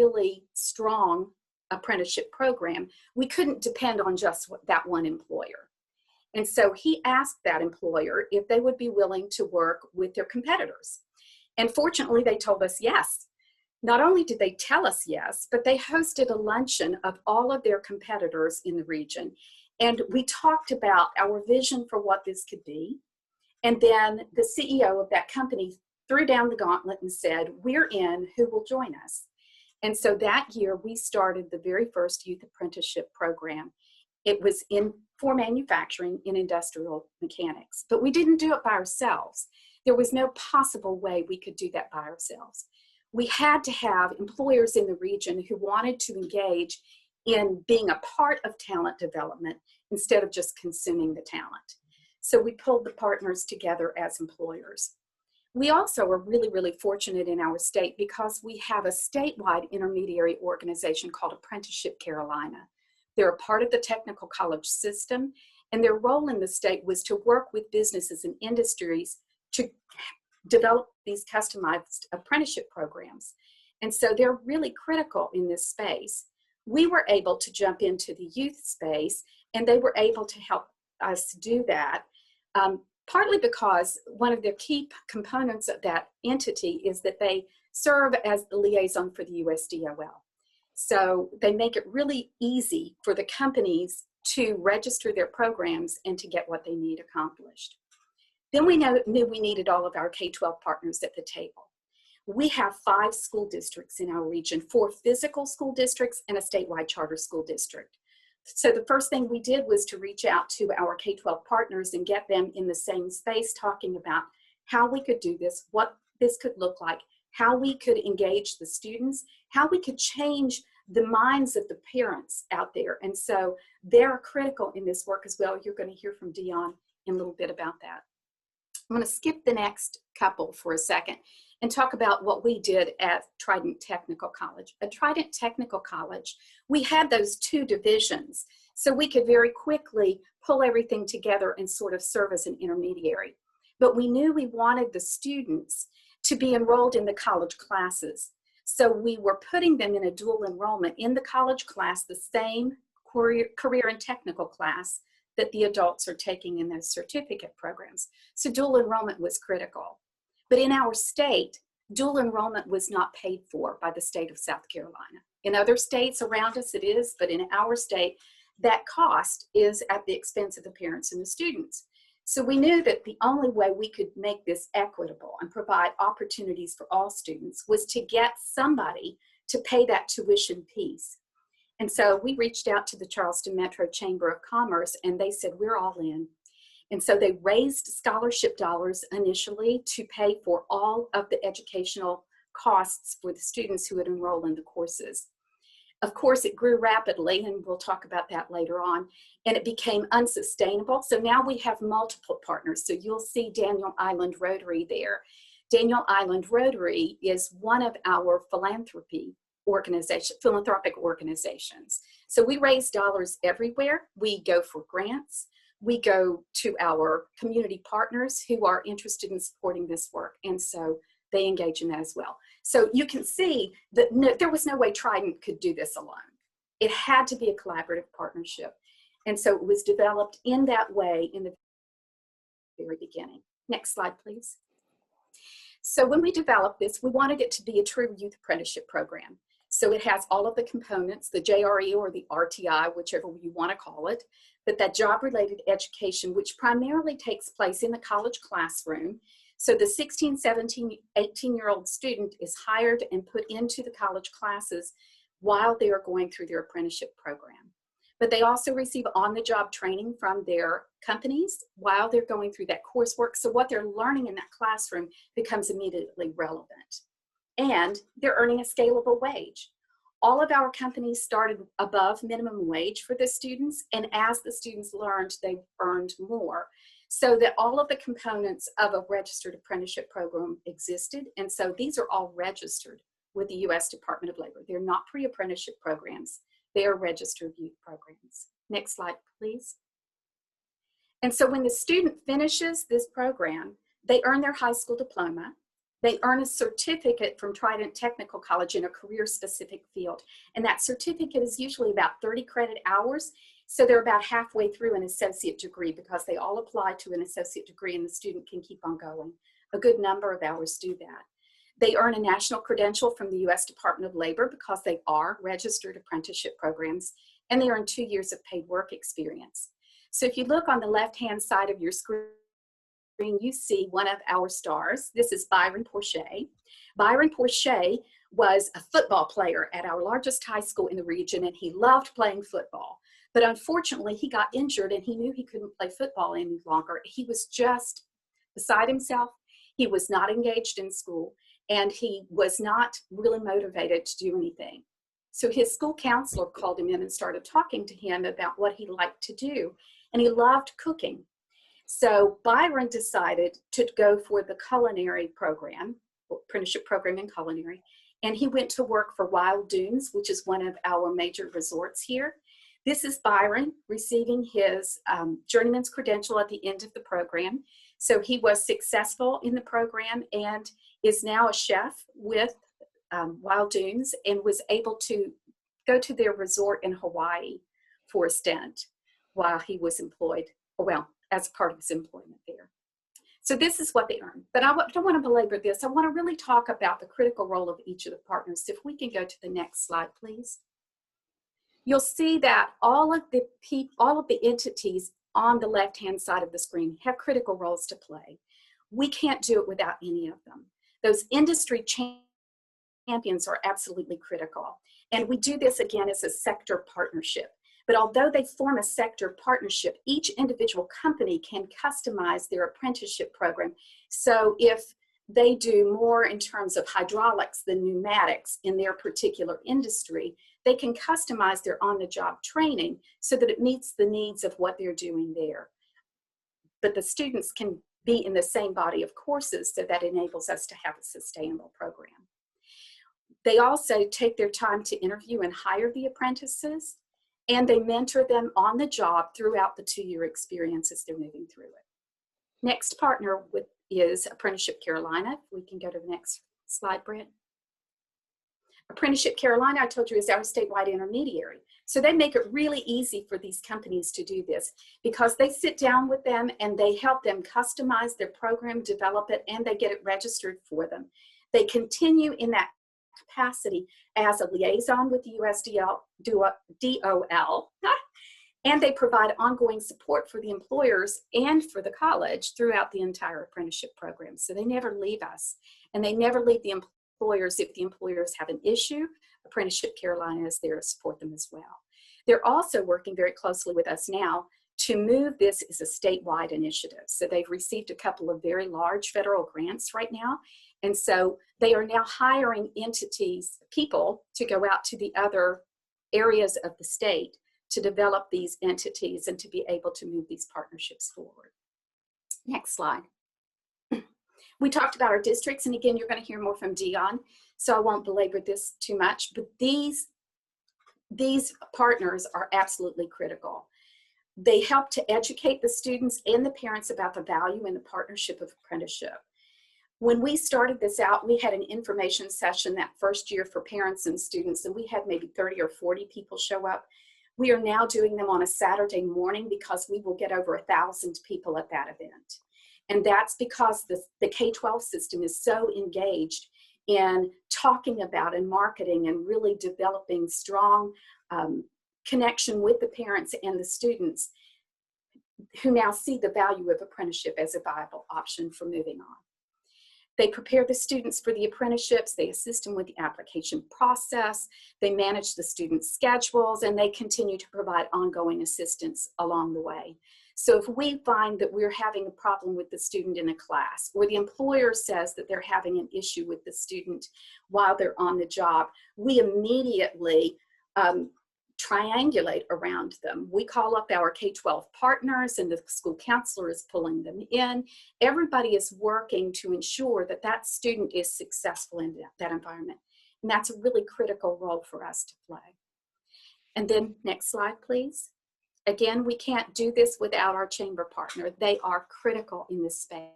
really strong apprenticeship program, we couldn't depend on just that one employer. And so he asked that employer if they would be willing to work with their competitors. And fortunately, they told us yes. Not only did they tell us yes, but they hosted a luncheon of all of their competitors in the region. And we talked about our vision for what this could be. And then the CEO of that company threw down the gauntlet and said, "We're in, who will join us?" And so that year we started the very first youth apprenticeship program. It was for manufacturing in industrial mechanics, but we didn't do it by ourselves. There was no possible way we could do that by ourselves. We had to have employers in the region who wanted to engage in being a part of talent development instead of just consuming the talent. So we pulled the partners together as employers. We also are really, really fortunate in our state because we have a statewide intermediary organization called Apprenticeship Carolina. They're a part of the technical college system, and their role in the state was to work with businesses and industries to develop these customized apprenticeship programs. And so they're really critical in this space. We were able to jump into the youth space, and they were able to help us do that, partly because one of the key components of that entity is that they serve as the liaison for the USDOL. So they make it really easy for the companies to register their programs and to get what they need accomplished. Then we knew we needed all of our K-12 partners at the table. We have 5 school districts in our region, 4 physical school districts and a statewide charter school district. So the first thing we did was to reach out to our K-12 partners and get them in the same space talking about how we could do this, what this could look like, how we could engage the students, how we could change the minds of the parents out there. And so they're critical in this work as well. You're going to hear from Dion in a little bit about that. I'm going to skip the next couple for a second and talk about what we did at Trident Technical College. At Trident Technical College, we had those 2 divisions, so we could very quickly pull everything together and sort of serve as an intermediary. But we knew we wanted the students to be enrolled in the college classes. So we were putting them in a dual enrollment in the college class, the same career and technical class that the adults are taking in those certificate programs. So dual enrollment was critical. But in our state, dual enrollment was not paid for by the state of South Carolina. In other states around us it is, but in our state, that cost is at the expense of the parents and the students. So we knew that the only way we could make this equitable and provide opportunities for all students was to get somebody to pay that tuition piece. And so we reached out to the Charleston Metro Chamber of Commerce, and they said, "We're all in." And so they raised scholarship dollars initially to pay for all of the educational costs for the students who would enroll in the courses. Of course, it grew rapidly, and we'll talk about that later on, and it became unsustainable. So now we have multiple partners. So you'll see Daniel Island Rotary there. Daniel Island Rotary is one of our philanthropic organizations. So we raise dollars everywhere. We go for grants. We go to our community partners who are interested in supporting this work, and so they engage in that as well. So you can see that there was no way Trident could do this alone. It had to be a collaborative partnership, and so it was developed in that way in the very beginning. Next slide, please. So when we developed this, we wanted it to be a true youth apprenticeship program. So it has all of the components, the JRE or the RTI, whichever you want to call it, but that job-related education, which primarily takes place in the college classroom. So the 16, 17, 18-year-old student is hired and put into the college classes while they are going through their apprenticeship program. But they also receive on-the-job training from their companies while they're going through that coursework. So what they're learning in that classroom becomes immediately relevant. And they're earning a scalable wage. All of our companies started above minimum wage for the students, and as the students learned, they earned more. So that all of the components of a registered apprenticeship program existed, and so these are all registered with the U.S. Department of Labor. They're not pre-apprenticeship programs. They are registered youth programs. Next slide, please. And so when the student finishes this program, they earn their high school diploma. They earn a certificate from Trident Technical College in a career-specific field. And that certificate is usually about 30 credit hours. So they're about halfway through an associate degree because they all apply to an associate degree and the student can keep on going. A good number of hours do that. They earn a national credential from the U.S. Department of Labor because they are registered apprenticeship programs, and they earn 2 years of paid work experience. So if you look on the left-hand side of your screen, you see one of our stars. This is Byron Porche. Byron Porche was a football player at our largest high school in the region, and he loved playing football. But unfortunately, he got injured, and he knew he couldn't play football any longer. He was just beside himself. He was not engaged in school, and he was not really motivated to do anything. So his school counselor called him in and started talking to him about what he liked to do, and he loved cooking. So Byron decided to go for the culinary program, apprenticeship program in culinary, and he went to work for Wild Dunes, which is one of our major resorts here. This is Byron receiving his journeyman's credential at the end of the program. So he was successful in the program and is now a chef with Wild Dunes and was able to go to their resort in Hawaii for a stint while he was employed, well, as part of his employment there. So this is what they earn. But I don't want to belabor this. I want to really talk about the critical role of each of the partners. If we can go to the next slide, please. You'll see that all of the entities on the left-hand side of the screen have critical roles to play. We can't do it without any of them. Those industry champions are absolutely critical. And we do this again as a sector partnership. But although they form a sector partnership, each individual company can customize their apprenticeship program. So if they do more in terms of hydraulics than pneumatics in their particular industry, they can customize their on-the-job training so that it meets the needs of what they're doing there. But the students can be in the same body of courses, so that enables us to have a sustainable program. They also take their time to interview and hire the apprentices, and they mentor them on the job throughout the 2-year experience as they're moving through it. Next partner is Apprenticeship Carolina. We can go to the next slide, Brent. Apprenticeship Carolina, I told you, is our statewide intermediary. So they make it really easy for these companies to do this because they sit down with them and they help them customize their program, develop it, and they get it registered for them. They continue in that capacity as a liaison with the USDOL, and they provide ongoing support for the employers and for the college throughout the entire apprenticeship program. So they never leave us, and they never leave the employers. If the employers have an issue, Apprenticeship Carolina is there to support them as well. They're also working very closely with us now to move this as a statewide initiative. So they've received a couple of very large federal grants right now. And so they are now hiring people to go out to the other areas of the state to develop these entities and to be able to move these partnerships forward. Next slide. We talked about our districts, and again, you're going to hear more from Dion, so I won't belabor this too much, but these partners are absolutely critical. They help to educate the students and the parents about the value and the partnership of apprenticeship. When we started this out, we had an information session that first year for parents and students, and we had maybe 30 or 40 people show up. We are now doing them on a Saturday morning because we will get over 1,000 people at that event. And that's because the K-12 system is so engaged in talking about and marketing and really developing strong connection with the parents and the students who now see the value of apprenticeship as a viable option for moving on. They prepare the students for the apprenticeships, they assist them with the application process, they manage the students' schedules, and they continue to provide ongoing assistance along the way. So if we find that we're having a problem with the student in a class, or the employer says that they're having an issue with the student while they're on the job, we immediately triangulate around them. We call up our K-12 partners, and the school counselor is pulling them in. Everybody is working to ensure that that student is successful in that environment. And that's a really critical role for us to play. And then next slide, please. Again, we can't do this without our chamber partner. They are critical in this space.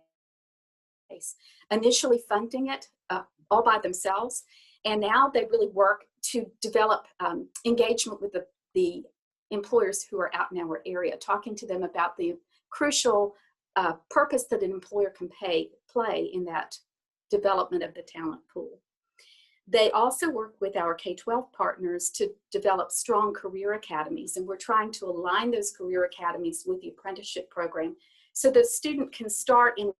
initially funding it all by themselves. And now they really work to develop engagement with the employers who are out in our area, talking to them about the crucial purpose that an employer can play in that development of the talent pool. They also work with our K-12 partners to develop strong career academies, and we're trying to align those career academies with the apprenticeship program so the student can start in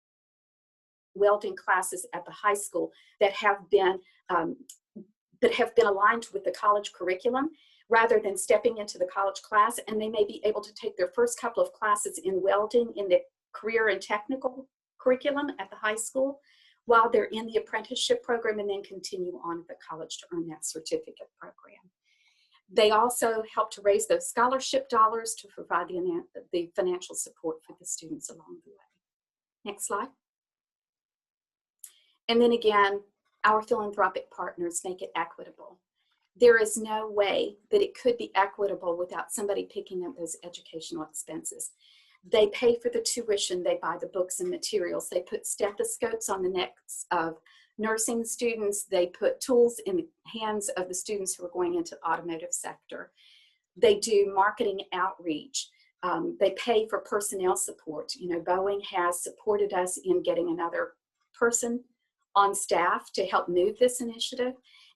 welding classes at the high school that have been aligned with the college curriculum, rather than stepping into the college class, and they may be able to take their first couple of classes in welding in the career and technical curriculum at the high school while they're in the apprenticeship program, and then continue on at the college to earn that certificate program. They also help to raise those scholarship dollars to provide the financial support for the students along the way. Next slide. And then again, our philanthropic partners make it equitable. There is no way that it could be equitable without somebody picking up those educational expenses. They pay for the tuition, they buy the books and materials, they put stethoscopes on the necks of nursing students, they put tools in the hands of the students who are going into the automotive sector. They do marketing outreach. They pay for personnel support. You know, Boeing has supported us in getting another person on staff to help move this initiative,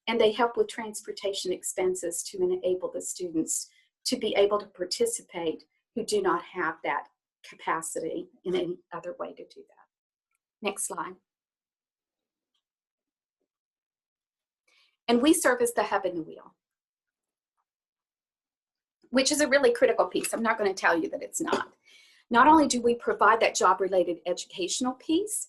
and they help with transportation expenses to enable the students to be able to participate who do not have that capacity in any other way to do that. Next slide. And we serve as the hub and the wheel, which is a really critical piece. I'm not going to tell you that it's not. Not only do we provide that job-related educational piece,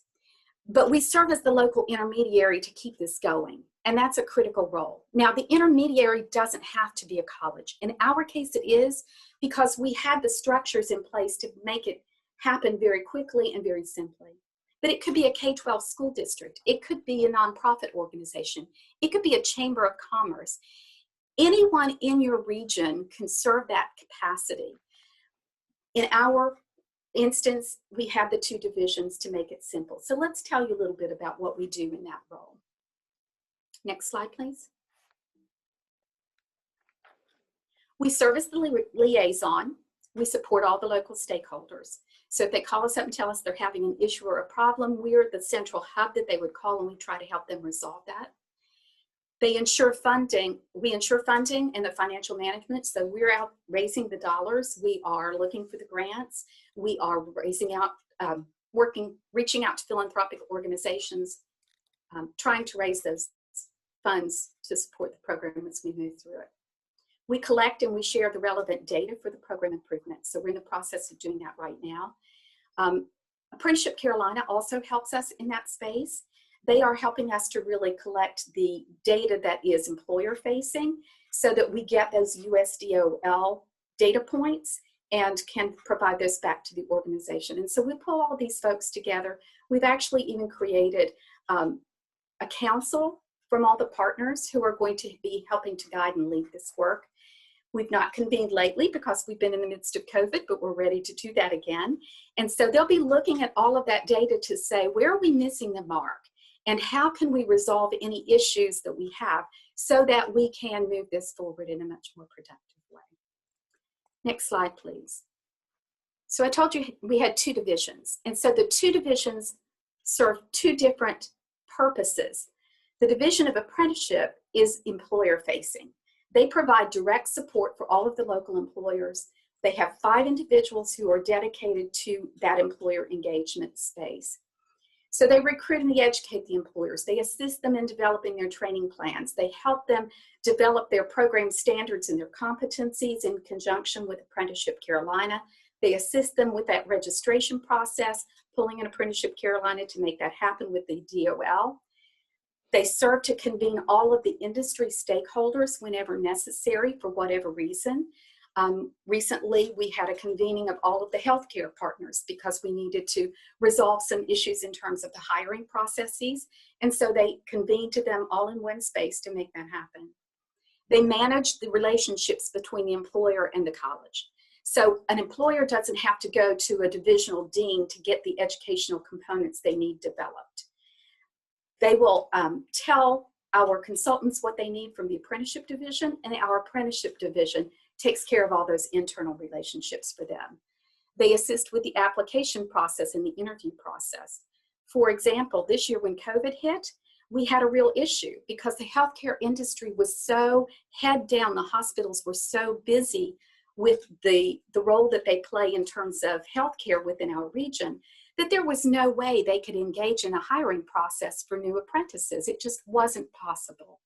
but we serve as the local intermediary to keep this going. And that's a critical role. Now, the intermediary doesn't have to be a college. In our case, it is, because we have the structures in place to make it happen very quickly and very simply. But it could be a K-12 school district. It could be a nonprofit organization. It could be a chamber of commerce. Anyone in your region can serve that capacity. In our instance, we have the two divisions to make it simple. So let's tell you a little bit about what we do in that role. Next slide, please. We serve as the liaison. We support all the local stakeholders. So if they call us up and tell us they're having an issue or a problem, we're the central hub that they would call, and we try to help them resolve that. They ensure funding. We ensure funding and the financial management. So we're out raising the dollars. We are looking for the grants. We are raising out, reaching out to philanthropic organizations, trying to raise those funds to support the program as we move through it. We collect and we share the relevant data for the program improvement. So we're in the process of doing that right now. Apprenticeship Carolina also helps us in that space. They are helping us to really collect the data that is employer facing so that we get those USDOL data points and can provide those back to the organization. And so we pull all these folks together. We've actually even created a council from all the partners who are going to be helping to guide and lead this work. We've not convened lately because we've been in the midst of COVID, but we're ready to do that again. And so they'll be looking at all of that data to say, where are we missing the mark? And how can we resolve any issues that we have so that we can move this forward in a much more productive way? Next slide, please. So I told you we had two divisions. And so the two divisions serve two different purposes. The division of apprenticeship is employer facing. They provide direct support for all of the local employers. They have 5 individuals who are dedicated to that employer engagement space. So they recruit and they educate the employers. They assist them in developing their training plans. They help them develop their program standards and their competencies in conjunction with Apprenticeship Carolina. They assist them with that registration process, pulling in Apprenticeship Carolina to make that happen with the DOL. They serve to convene all of the industry stakeholders whenever necessary for whatever reason. Recently, we had a convening of all of the healthcare partners because we needed to resolve some issues in terms of the hiring processes. And so they convened to them all in one space to make that happen. They manage the relationships between the employer and the college. So an employer doesn't have to go to a divisional dean to get the educational components they need developed. They will tell our consultants what they need from the apprenticeship division, and our apprenticeship division takes care of all those internal relationships for them. They assist with the application process and the interview process. For example, this year when COVID hit, we had a real issue because the healthcare industry was so head down. The hospitals were so busy with the role that they play in terms of healthcare within our region that there was no way they could engage in a hiring process for new apprentices. It just wasn't possible.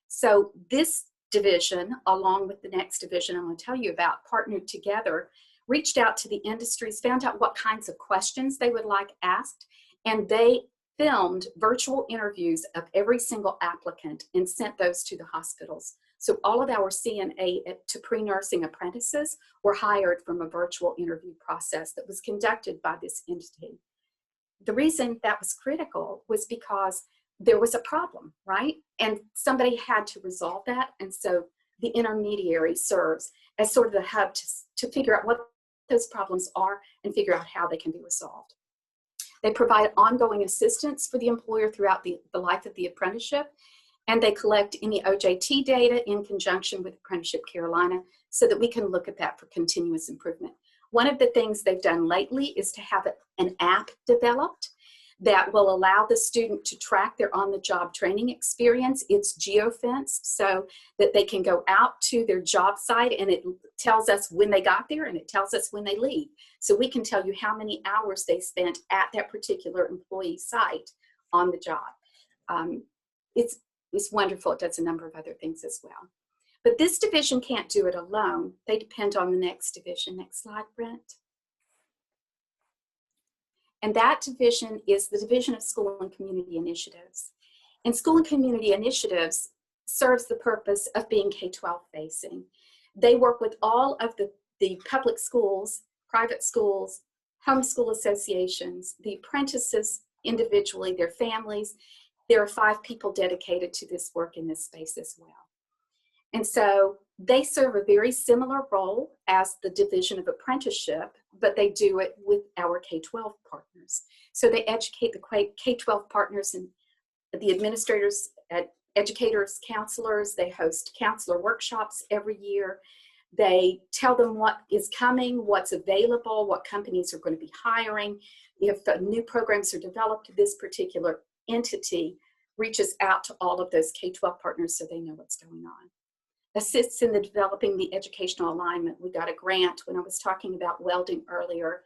So this division, along with the next division I'm going to tell you about, partnered together, reached out to the industries, found out what kinds of questions they would like asked, and they filmed virtual interviews of every single applicant and sent those to the hospitals. So all of our CNA to pre-nursing apprentices were hired from a virtual interview process that was conducted by this entity. The reason that was critical was because there was a problem, right? And somebody had to resolve that. And so the intermediary serves as sort of the hub to figure out what those problems are and figure out how they can be resolved. They provide ongoing assistance for the employer throughout the life of the apprenticeship, and they collect any OJT data in conjunction with Apprenticeship Carolina so that we can look at that for continuous improvement. One of the things they've done lately is to have an app developed that will allow the student to track their on-the-job training experience. It's geofenced so that they can go out to their job site, and it tells us when they got there and it tells us when they leave. So we can tell you how many hours they spent at that particular employee site on the job. It's wonderful. It does a number of other things as well. But this division can't do it alone. They depend on the next division. Next slide, Brent. And that division is the Division of School and Community Initiatives. And School and Community Initiatives serves the purpose of being K-12 facing. They work with all of the public schools, private schools, homeschool associations, the apprentices individually, their families. There are 5 people dedicated to this work in this space as well. And so they serve a very similar role as the Division of Apprenticeship, but they do it with our K-12 partners. So they educate the K-12 partners and the administrators, educators, counselors. They host counselor workshops every year. They tell them what is coming, what's available, what companies are going to be hiring. If new programs are developed, this particular entity reaches out to all of those K-12 partners so they know what's going on. Assists in the developing the educational alignment. We got a grant when I was talking about welding earlier.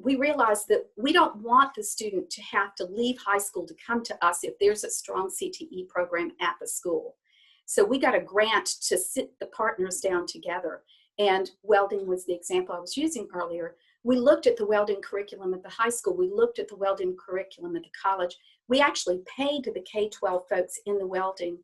We realized that we don't want the student to have to leave high school to come to us if there's a strong CTE program at the school. So we got a grant to sit the partners down together, and welding was the example I was using earlier. We looked at the welding curriculum at the high school. We looked at the welding curriculum at the college. We actually paid the K-12 folks in the welding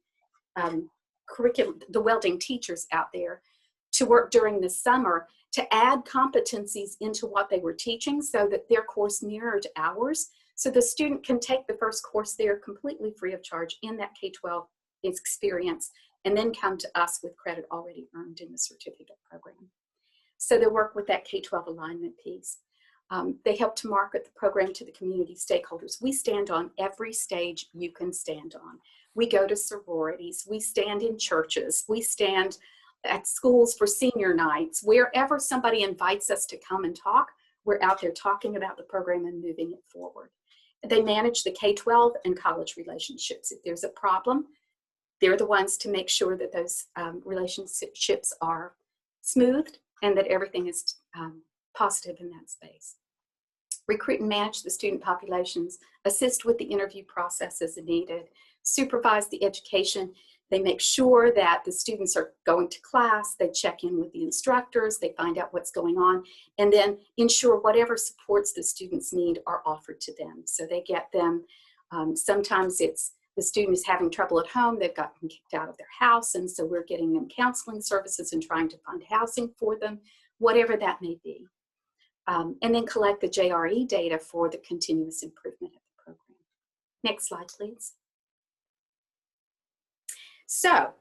curriculum, the welding teachers out there, to work during the summer to add competencies into what they were teaching so that their course mirrored ours. So the student can take the first course there completely free of charge in that K-12 experience and then come to us with credit already earned in the certificate program. So they work with that K-12 alignment piece. They help to market the program to the community stakeholders. We stand on every stage you can stand on. We go to sororities, we stand in churches, we stand at schools for senior nights. Wherever somebody invites us to come and talk, we're out there talking about the program and moving it forward. They manage the K-12 and college relationships. If there's a problem, they're the ones to make sure that those relationships are smoothed and that everything is positive in that space. Recruit and manage the student populations, assist with the interview process as needed, supervise the education. They make sure that the students are going to class, they check in with the instructors, they find out what's going on, and then ensure whatever supports the students need are offered to them. So they get them, sometimes it's the student is having trouble at home, they've gotten kicked out of their house, and so we're getting them counseling services and trying to find housing for them, whatever that may be. And then collect the JRE data for the continuous improvement of the program. Next slide, please. So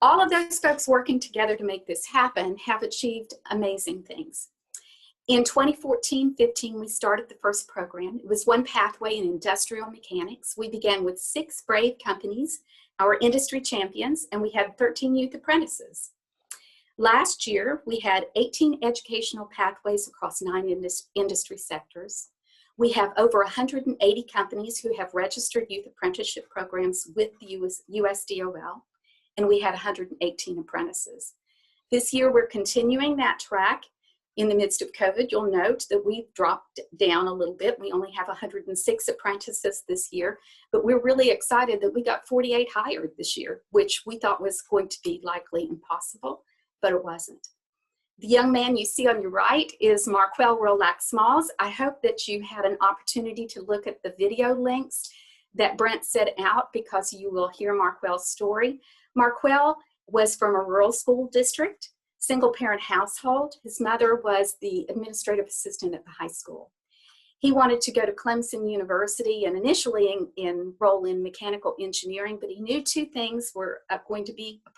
All of those folks working together to make this happen have achieved amazing things. In 2014-15, we started the first program. It was one pathway in industrial mechanics. We began with 6 brave companies, our industry champions, and we had 13 youth apprentices. Last year, we had 18 educational pathways across 9 industry sectors. We have over 180 companies who have registered youth apprenticeship programs with the USDOL, and we had 118 apprentices. This year, we're continuing that track. In the midst of COVID, you'll note that we've dropped down a little bit. We only have 106 apprentices this year, but we're really excited that we got 48 hired this year, which we thought was going to be likely impossible, but it wasn't. The young man you see on your right is Marquel Rolack Smalls. I hope that you had an opportunity to look at the video links that Brent set out, because you will hear Marquel's story. Marquel was from a rural school district, single parent household. His mother was the administrative assistant at the high school. He wanted to go to Clemson University and initially enroll in mechanical engineering, but he knew 2 things were going to be a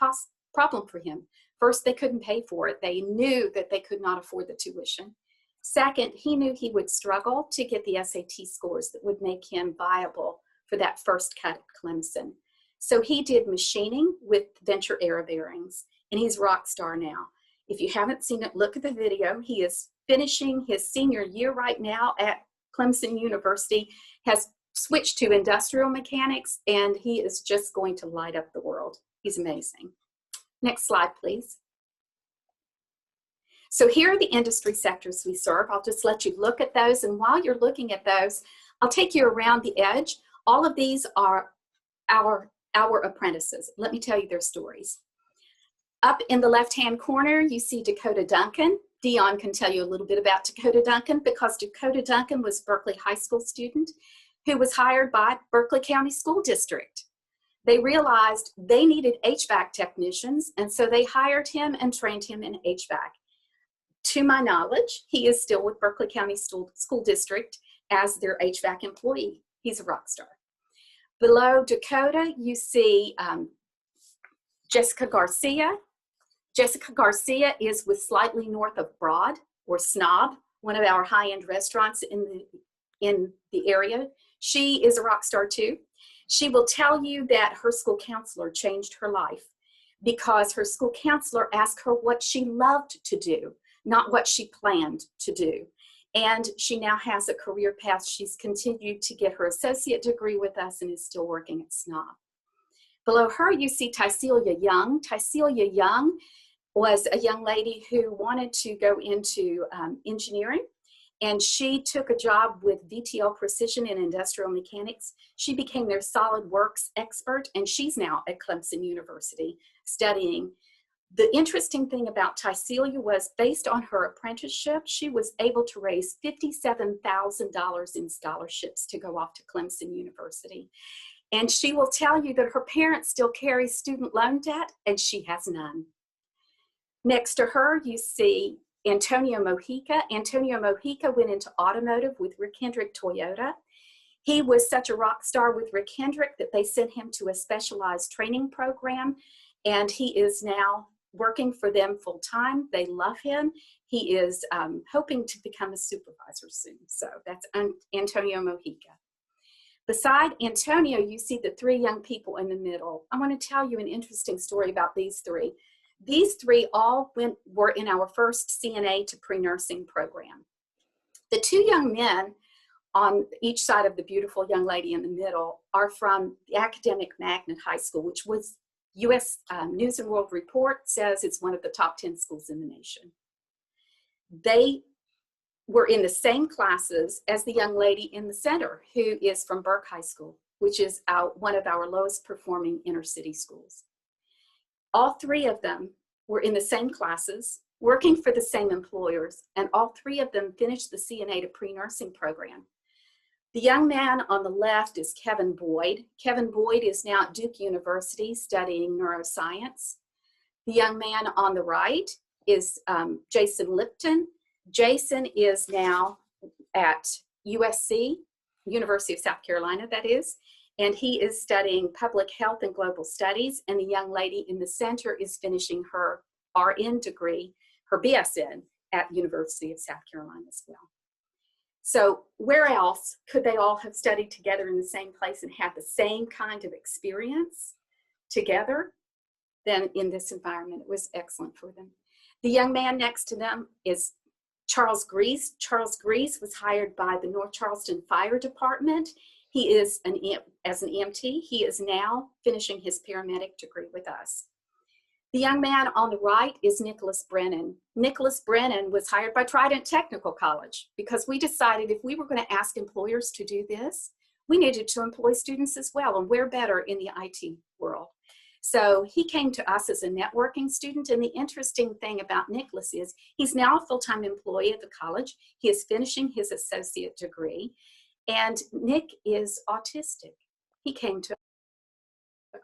problem for him. First, they couldn't pay for it. They knew that they could not afford the tuition. Second, he knew he would struggle to get the SAT scores that would make him viable for that first cut at Clemson. So he did machining with Venture Air Bearings, and he's a rock star now. If you haven't seen it, look at the video. He is finishing his senior year right now at Clemson University, has switched to industrial mechanics, and he is just going to light up the world. He's amazing. Next slide, please. So here are the industry sectors we serve. I'll just let you look at those, and while you're looking at those, I'll take you around the edge. All of these are our apprentices. Let me tell you their stories. Up in the left-hand corner, you see Dakota Duncan. Dion can tell you a little bit about Dakota Duncan, because Dakota Duncan was a Berkeley High School student who was hired by Berkeley County School District. They realized they needed HVAC technicians, and so they hired him and trained him in HVAC. To my knowledge, he is still with Berkeley County School District as their HVAC employee. He's a rock star. Below Dakota, you see Jessica Garcia. Jessica Garcia is with slightly north of Broad, or Snob, one of our high-end restaurants in the area. She is a rock star too. She will tell you that her school counselor changed her life because her school counselor asked her what she loved to do, not what she planned to do. And she now has a career path. She's continued to get her associate degree with us and is still working at Snob. Below her, you see Tycelia Young. Tycelia Young was a young lady who wanted to go into engineering, and she took a job with VTL Precision in industrial mechanics. She became their SolidWorks expert, and she's now at Clemson University studying. The interesting thing about Tycelia was, based on her apprenticeship, she was able to raise $57,000 in scholarships to go off to Clemson University. And she will tell you that her parents still carry student loan debt, and she has none. Next to her, you see Antonio Mojica. Antonio Mojica went into automotive with Rick Hendrick Toyota. He was such a rock star with Rick Hendrick that they sent him to a specialized training program, and he is now working for them full time. They love him. He is hoping to become a supervisor soon. So that's Antonio Mojica. Beside Antonio, you see the 3 young people in the middle. I want to tell you an interesting story about these 3. These 3 all were in our first CNA to pre-nursing program. The 2 young men on each side of the beautiful young lady in the middle are from the academic magnet high school, which was U.S. News and World Report says it's one of the top 10 schools in the nation. They were in the same classes as the young lady in the center, who is from Burke High School, which is one of our lowest performing inner city schools. All 3 of them were in the same classes, working for the same employers, and all 3 of them finished the CNA to pre-nursing program. The young man on the left is Kevin Boyd. Kevin Boyd is now at Duke University studying neuroscience. The young man on the right is Jason Lipton. Jason is now at USC, University of South Carolina, that is, And he is studying public health and global studies. And the young lady in the center is finishing her RN degree, her BSN, at University of South Carolina as well. So where else could they all have studied together in the same place and had the same kind of experience together than in this environment? It was excellent for them. The young man next to them is Charles Grease. Charles Grease was hired by the North Charleston Fire Department. He is as an EMT. He is now finishing his paramedic degree with us. The young man on the right is Nicholas Brennan. Nicholas Brennan was hired by Trident Technical College because we decided if we were going to ask employers to do this, we needed to employ students as well, and we're better in the IT world. So he came to us as a networking student, and the interesting thing about Nicholas is he's now a full-time employee at the college. He is finishing his associate degree, and Nick is autistic. He came to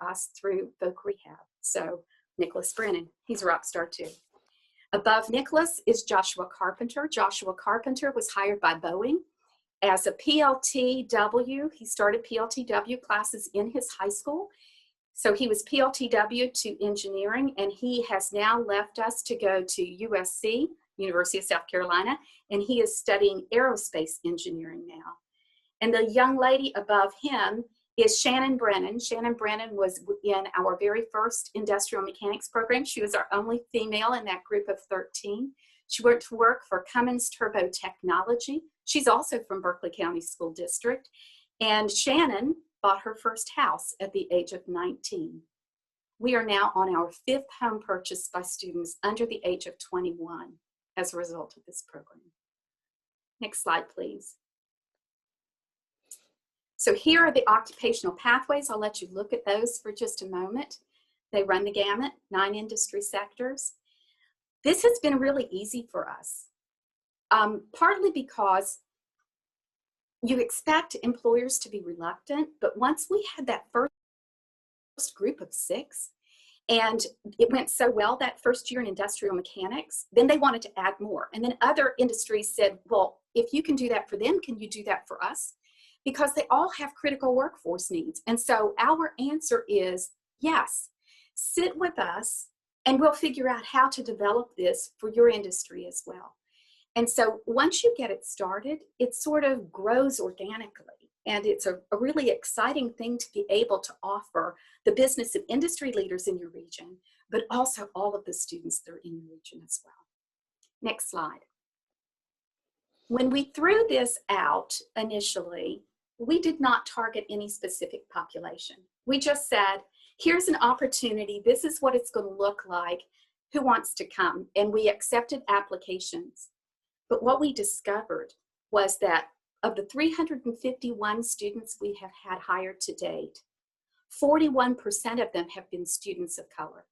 us through Voc Rehab. So Nicholas Brennan, he's a rock star too. Above Nicholas is Joshua Carpenter. Joshua Carpenter was hired by Boeing as a PLTW. He started PLTW classes in his high school. So he was PLTW to engineering, and he has now left us to go to USC, University of South Carolina, and he is studying aerospace engineering now. And the young lady above him is Shannon Brennan. Shannon Brennan was in our very first industrial mechanics program. She was our only female in that group of 13. She went to work for Cummins Turbo Technology. She's also from Berkeley County School District. And Shannon bought her first house at the age of 19. We are now on our 5th home purchase by students under the age of 21 as a result of this program. Next slide, please. So here are the occupational pathways. I'll let you look at those for just a moment. They run the gamut, 9 industry sectors. This has been really easy for us, partly because you expect employers to be reluctant, but once we had that first group of 6, and it went so well that first year in industrial mechanics, then they wanted to add more. And then other industries said, well, if you can do that for them, can you do that for us? Because they all have critical workforce needs. And so our answer is yes, sit with us and we'll figure out how to develop this for your industry as well. And so once you get it started, it sort of grows organically. And it's a really exciting thing to be able to offer the business and industry leaders in your region, but also all of the students that are in your region as well. Next slide. When we threw this out initially, we did not target any specific population. We just said, here's an opportunity. This is what it's going to look like. Who wants to come? And we accepted applications. But what we discovered was that of the 351 students we have had hired to date, 41% of them have been students of color.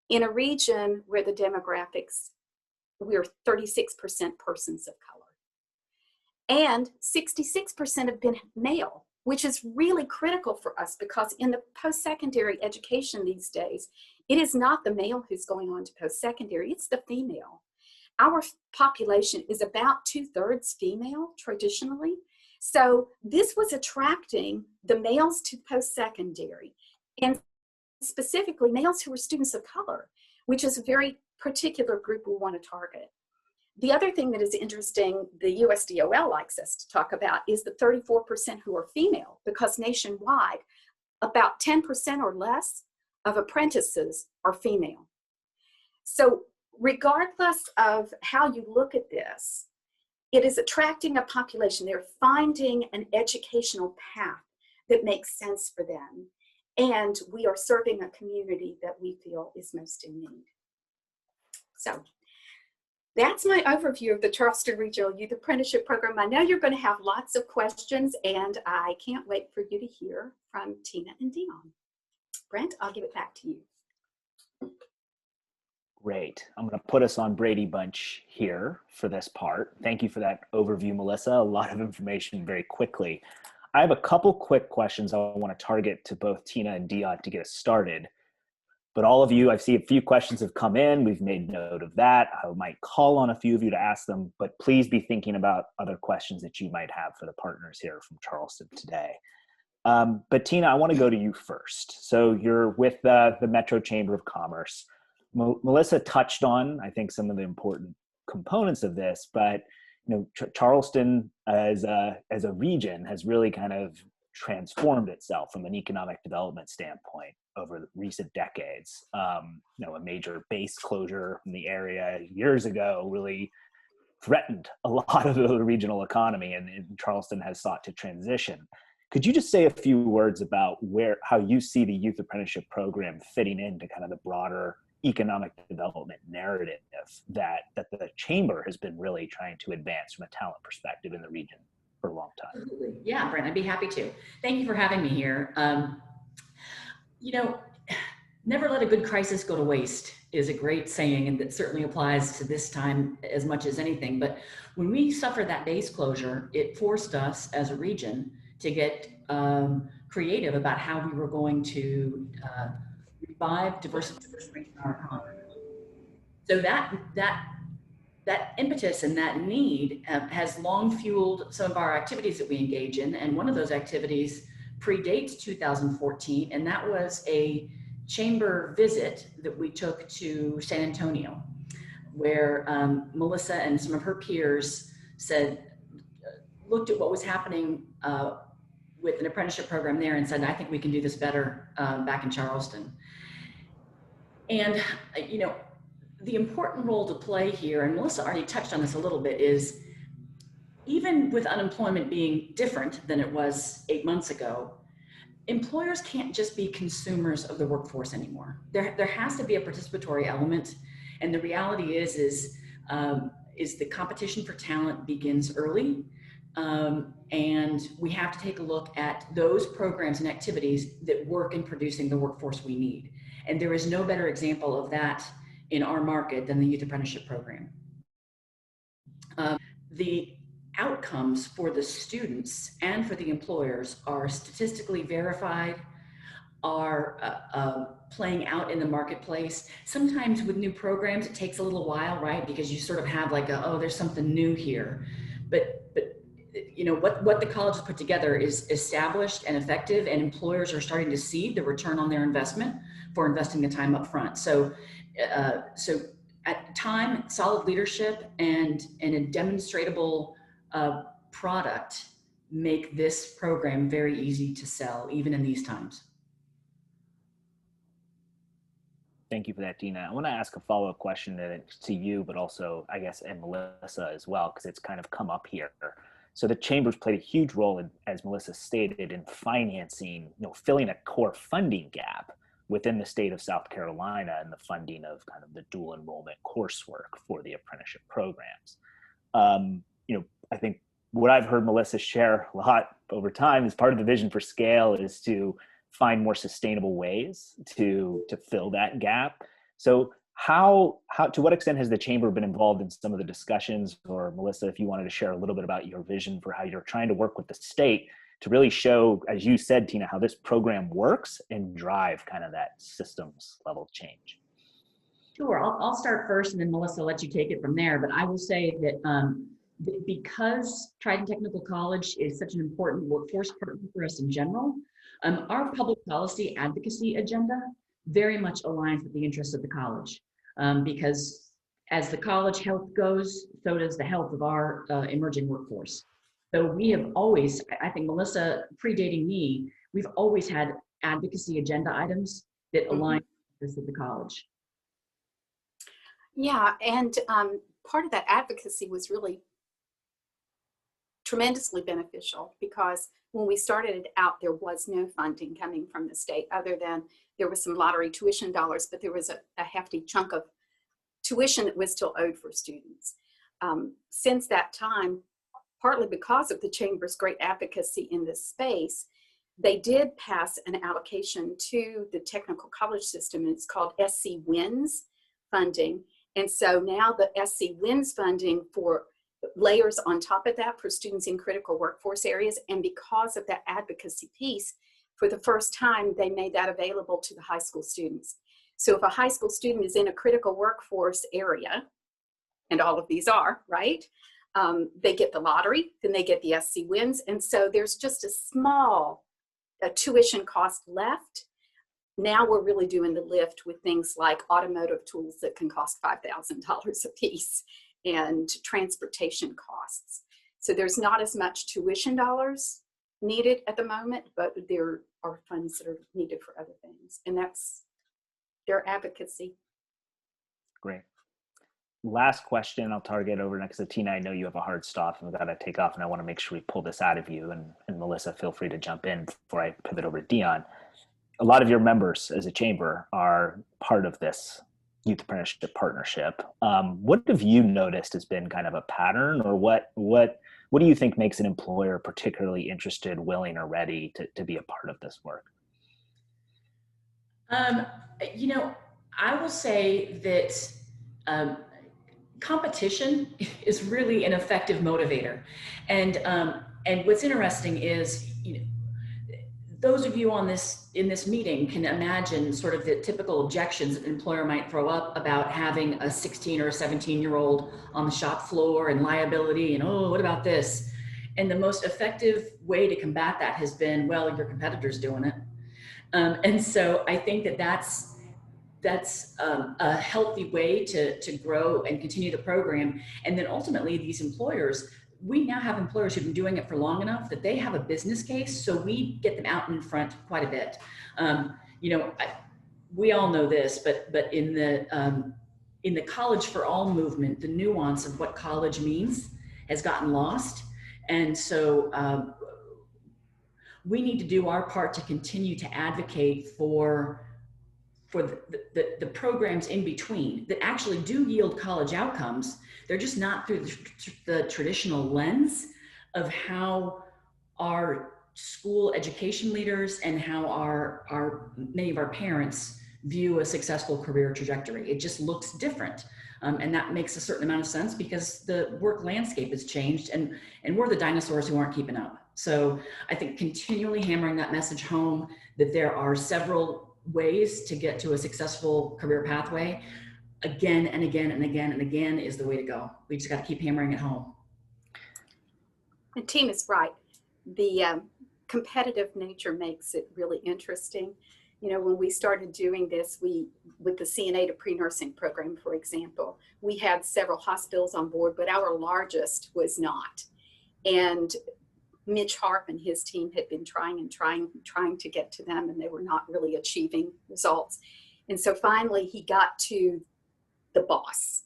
In a region where the demographics, we're 36% persons of color. And 66% have been male, which is really critical for us because in the post-secondary education these days, it is not the male who's going on to post-secondary, it's the female. Our population is about 2/3 female traditionally. So this was attracting the males to post-secondary and specifically males who were students of color, which is a very particular group we want to target. The other thing that is interesting, the USDOL likes us to talk about, is the 34% who are female, because nationwide, about 10% or less of apprentices are female. So regardless of how you look at this, it is attracting a population. They're finding an educational path that makes sense for them. And we are serving a community that we feel is most in need. So that's my overview of the Charleston Regional Youth Apprenticeship Program. I know you're going to have lots of questions, and I can't wait for you to hear from Tina and Dion. Brent, I'll give it back to you. Great. I'm going to put us on Brady Bunch here for this part. Thank you for that overview, Melissa. A lot of information very quickly. I have a couple quick questions I want to target to both Tina and Dion to get us started. But all of you, I see a few questions have come in. We've made note of that. I might call on a few of you to ask them, but please be thinking about other questions that you might have for the partners here from Charleston today. But Tina, I want to go to you first. So you're with the Metro Chamber of Commerce. Melissa touched on, I think, some of the important components of this, but Charleston as a region has really kind of transformed itself from an economic development standpoint over the recent decades. A major base closure in the area years ago really threatened a lot of the regional economy, and Charleston has sought to transition. Could you just say a few words about how you see the youth apprenticeship program fitting into kind of the broader economic development narrative that the chamber has been really trying to advance from a talent perspective in the region for a long time? Absolutely. Yeah, Brent, I'd be happy to. Thank you for having me here. Never let a good crisis go to waste is a great saying, and that certainly applies to this time as much as anything. But when we suffered that base closure, it forced us as a region to get creative about how we were going to revive diversity in our economy. So that impetus and that need has long fueled some of our activities that we engage in. And one of those activities predates 2014, and that was a chamber visit that we took to San Antonio, where Melissa and some of her peers looked at what was happening with an apprenticeship program there and said, I think we can do this better back in Charleston. And, the important role to play here, and Melissa already touched on this a little bit, is even with unemployment being different than it was 8 months ago, employers can't just be consumers of the workforce anymore. There has to be a participatory element, and the reality is the competition for talent begins early, and we have to take a look at those programs and activities that work in producing the workforce we need. And there is no better example of that in our market than the Youth Apprenticeship Program. The outcomes for the students and for the employers are statistically verified, are playing out in the marketplace. Sometimes with new programs, it takes a little while, right? Because you sort of have like there's something new here. But what the college has put together is established and effective, and employers are starting to see the return on their investment for investing the time up front. So at time, solid leadership and a demonstratable product make this program very easy to sell, even in these times. Thank you for that, Tina. I want to ask a follow-up question to you, but also, I guess, and Melissa as well, because it's kind of come up here. So the Chamber's played a huge role, as Melissa stated, in financing, filling a core funding gap within the state of South Carolina and the funding of kind of the dual enrollment coursework for the apprenticeship programs. I think what I've heard Melissa share a lot over time is part of the vision for Scale is to find more sustainable ways to fill that gap. So how to what extent has the Chamber been involved in some of the discussions, or Melissa, if you wanted to share a little bit about your vision for how you're trying to work with the state to really show, as you said, Tina, how this program works and drive kind of that systems level change? Sure, I'll start first, and then Melissa will let you take it from there. But I will say that because Trident Technical College is such an important workforce partner for us in general, our public policy advocacy agenda very much aligns with the interests of the college, because as the college health goes, so does the health of our emerging workforce. So we have always, I think Melissa, predating me, we've always had advocacy agenda items that align with the college. Yeah, and part of that advocacy was really tremendously beneficial, because when we started out, there was no funding coming from the state other than there was some lottery tuition dollars, but there was a hefty chunk of tuition that was still owed for students. Since that time, partly because of the Chamber's great advocacy in this space, they did pass an allocation to the technical college system, and it's called SC Wins funding. And so now the SC Wins funding for layers on top of that for students in critical workforce areas. And because of that advocacy piece, for the first time, they made that available to the high school students. So if a high school student is in a critical workforce area, and all of these are, right? They get the lottery, then they get the SC Wins. And so there's just a small tuition cost left. Now we're really doing the lift with things like automotive tools that can cost $5,000 a piece and transportation costs. So there's not as much tuition dollars needed at the moment, but there are funds that are needed for other things. And that's their advocacy. Great. Last question I'll target over next to Tina. I know you have a hard stop and we've got to take off, and I want to make sure we pull this out of you. And Melissa, feel free to jump in before I pivot over to Dion. A lot of your members as a chamber are part of this youth apprenticeship partnership. What have you noticed has been kind of a pattern, or what do you think makes an employer particularly interested, willing, or ready to be a part of this work? You know, I will say that competition is really an effective motivator. And what's interesting is, you know, those of you in this meeting can imagine sort of the typical objections that an employer might throw up about having a 16 or a 17-year-old on the shop floor and liability and, oh, what about this? And the most effective way to combat that has been, well, your competitor's doing it. And so I think that that's a healthy way to grow and continue the program. And then ultimately these employers, we now have employers who've been doing it for long enough that they have a business case. So we get them out in front quite a bit. You know, we all know this, but in the College for All movement, the nuance of what college means has gotten lost. And so we need to do our part to continue to advocate for the programs in between that actually do yield college outcomes. They're just not through the traditional lens of how our school education leaders and how many of our parents view a successful career trajectory. It just looks different. And that makes a certain amount of sense because the work landscape has changed and we're the dinosaurs who aren't keeping up. So I think continually hammering that message home that there are several ways to get to a successful career pathway again and again and again and again is the way to go. We just got to keep hammering it home. The team is right. The competitive nature makes it really interesting. You know, when we started doing this, with the CNA to pre-nursing program, for example, we had several hospitals on board, but our largest was not. And Mitch Harp and his team had been trying to get to them, and they were not really achieving results. And so finally he got to the boss,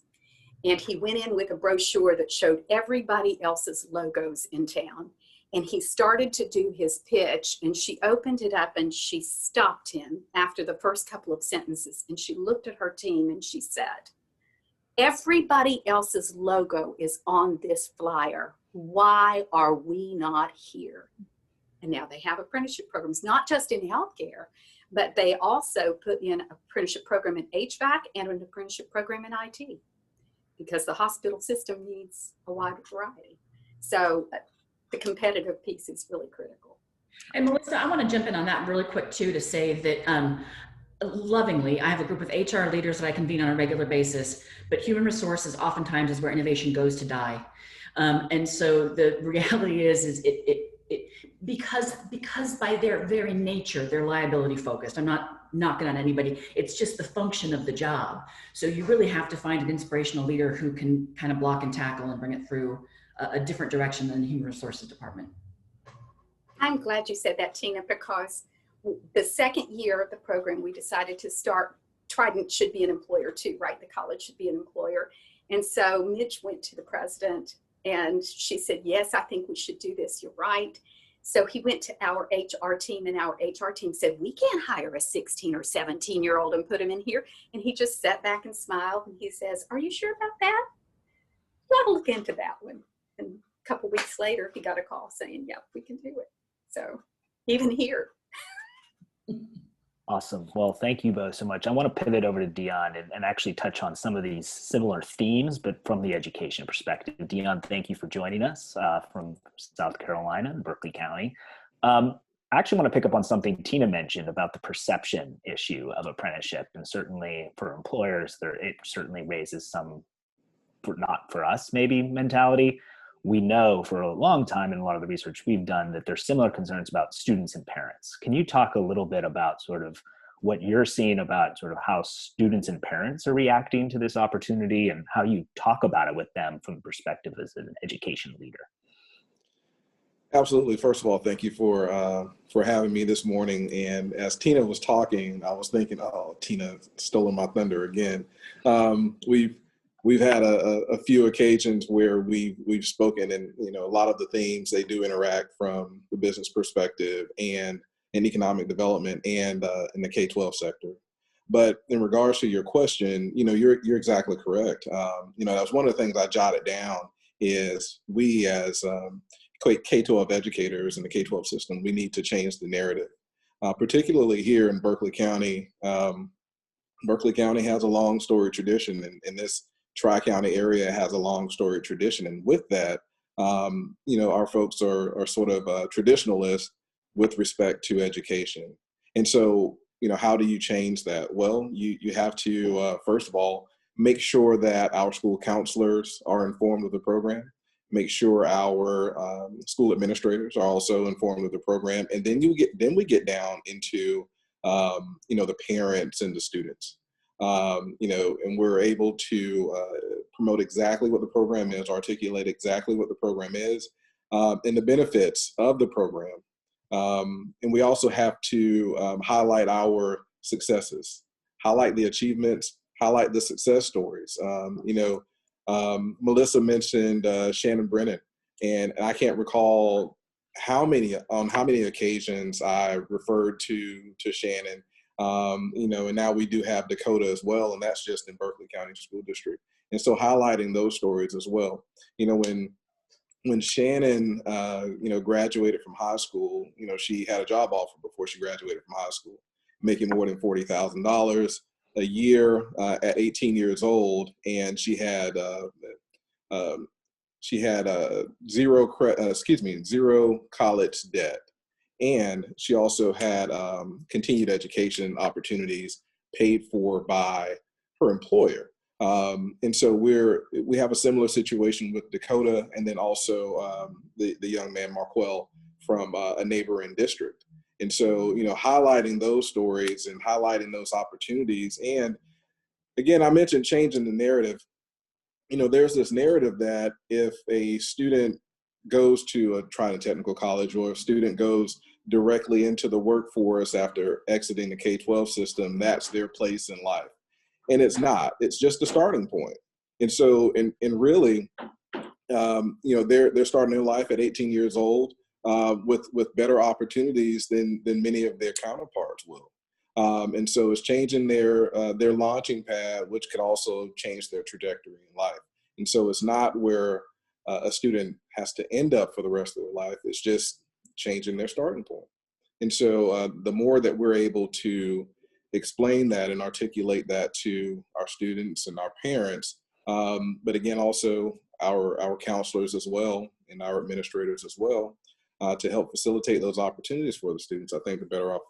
and he went in with a brochure that showed everybody else's logos in town. And he started to do his pitch, and she opened it up and she stopped him after the first couple of sentences. And she looked at her team and she said, "Everybody else's logo is on this flyer. Why are we not here?" And now they have apprenticeship programs, not just in healthcare, but they also put in an apprenticeship program in HVAC and an apprenticeship program in IT because the hospital system needs a wide variety. So the competitive piece is really critical. And Melissa, I want to jump in on that really quick too, to say that lovingly, I have a group of HR leaders that I convene on a regular basis, but human resources oftentimes is where innovation goes to die. And so the reality is because by their very nature, they're liability focused. I'm not knocking on anybody. It's just the function of the job. So you really have to find an inspirational leader who can kind of block and tackle and bring it through a different direction than the human resources department. I'm glad you said that, Tina, because the second year of the program, we decided to start, Trident should be an employer too, right? The college should be an employer. And so Mitch went to the president and she said, "Yes, I think we should do this. You're right." So he went to our HR team, and our HR team said, "We can't hire a 16 or 17-year-old and put him in here." And he just sat back and smiled and he says, "Are you sure about that? You ought to look into that one." And a couple weeks later, he got a call saying, "Yep, we can do it." So even here. Awesome. Well, thank you both so much. I want to pivot over to Dion and actually touch on some of these similar themes, but from the education perspective. Dion, thank you for joining us from South Carolina and Berkeley County. I actually want to pick up on something Tina mentioned about the perception issue of apprenticeship. And certainly for employers, it certainly raises some, not for us maybe, mentality. we know for a long time in a lot of the research we've done that there's similar concerns about students and parents. Can you talk a little bit about sort of what you're seeing about sort of how students and parents are reacting to this opportunity and how you talk about it with them from the perspective as an education leader? Absolutely. First of all, thank you for having me this morning. And as Tina was talking, I was thinking, oh, Tina stolen my thunder again. We've had a few occasions where we've spoken, and a lot of the themes, they do interact from the business perspective and in economic development and in the K-12 sector. But in regards to your question, you're exactly correct. That was one of the things I jotted down is we as K-12 educators in the K-12 system, we need to change the narrative, particularly here in Berkeley County. Berkeley County has a long storied tradition, and this Tri-County area has a long storied tradition. And with that, our folks are sort of traditionalists with respect to education. And so, how do you change that? Well, you have to, first of all, make sure that our school counselors are informed of the program. Make sure our school administrators are also informed of the program, and then we get down into the parents and the students. And we're able to promote exactly what the program is, articulate exactly what the program is, and the benefits of the program. And we also have to highlight our successes, highlight the achievements, highlight the success stories. Melissa mentioned Shannon Brennan, and I can't recall how many occasions I referred to Shannon. And now we do have Dakota as well, and that's just in Berkeley County School District. And so highlighting those stories as well. When Shannon, graduated from high school, she had a job offer before she graduated from high school, making more than $40,000 a year at 18 years old, and she had zero college debt, and she also had continued education opportunities paid for by her employer. And so we have a similar situation with Dakota, and then also the young man Marquell from a neighboring district. And so, highlighting those stories and highlighting those opportunities. And again, I mentioned changing the narrative. There's this narrative that if a student goes to a Trident Technical College, or a student goes directly into the workforce after exiting the K-12 system, that's their place in life. And it's not. It's just a starting point. And so, and really, they're starting their life at 18 years old with better opportunities than many of their counterparts will. And so it's changing their launching pad, which could also change their trajectory in life. And so it's not where a student has to end up for the rest of their life. It's just changing their starting point. And so the more that we're able to explain that and articulate that to our students and our parents, but again, also our counselors as well, and our administrators as well, to help facilitate those opportunities for the students, I think the better off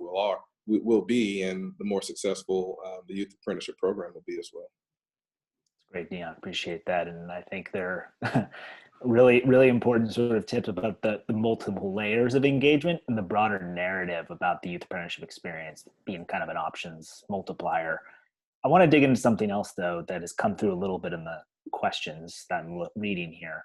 will be, and the more successful the youth apprenticeship program will be as well. Great, Dion. Appreciate that. And I think they're really, really important sort of tips about the multiple layers of engagement and the broader narrative about the youth apprenticeship experience being kind of an options multiplier. I want to dig into something else, though, that has come through a little bit in the questions that I'm reading here.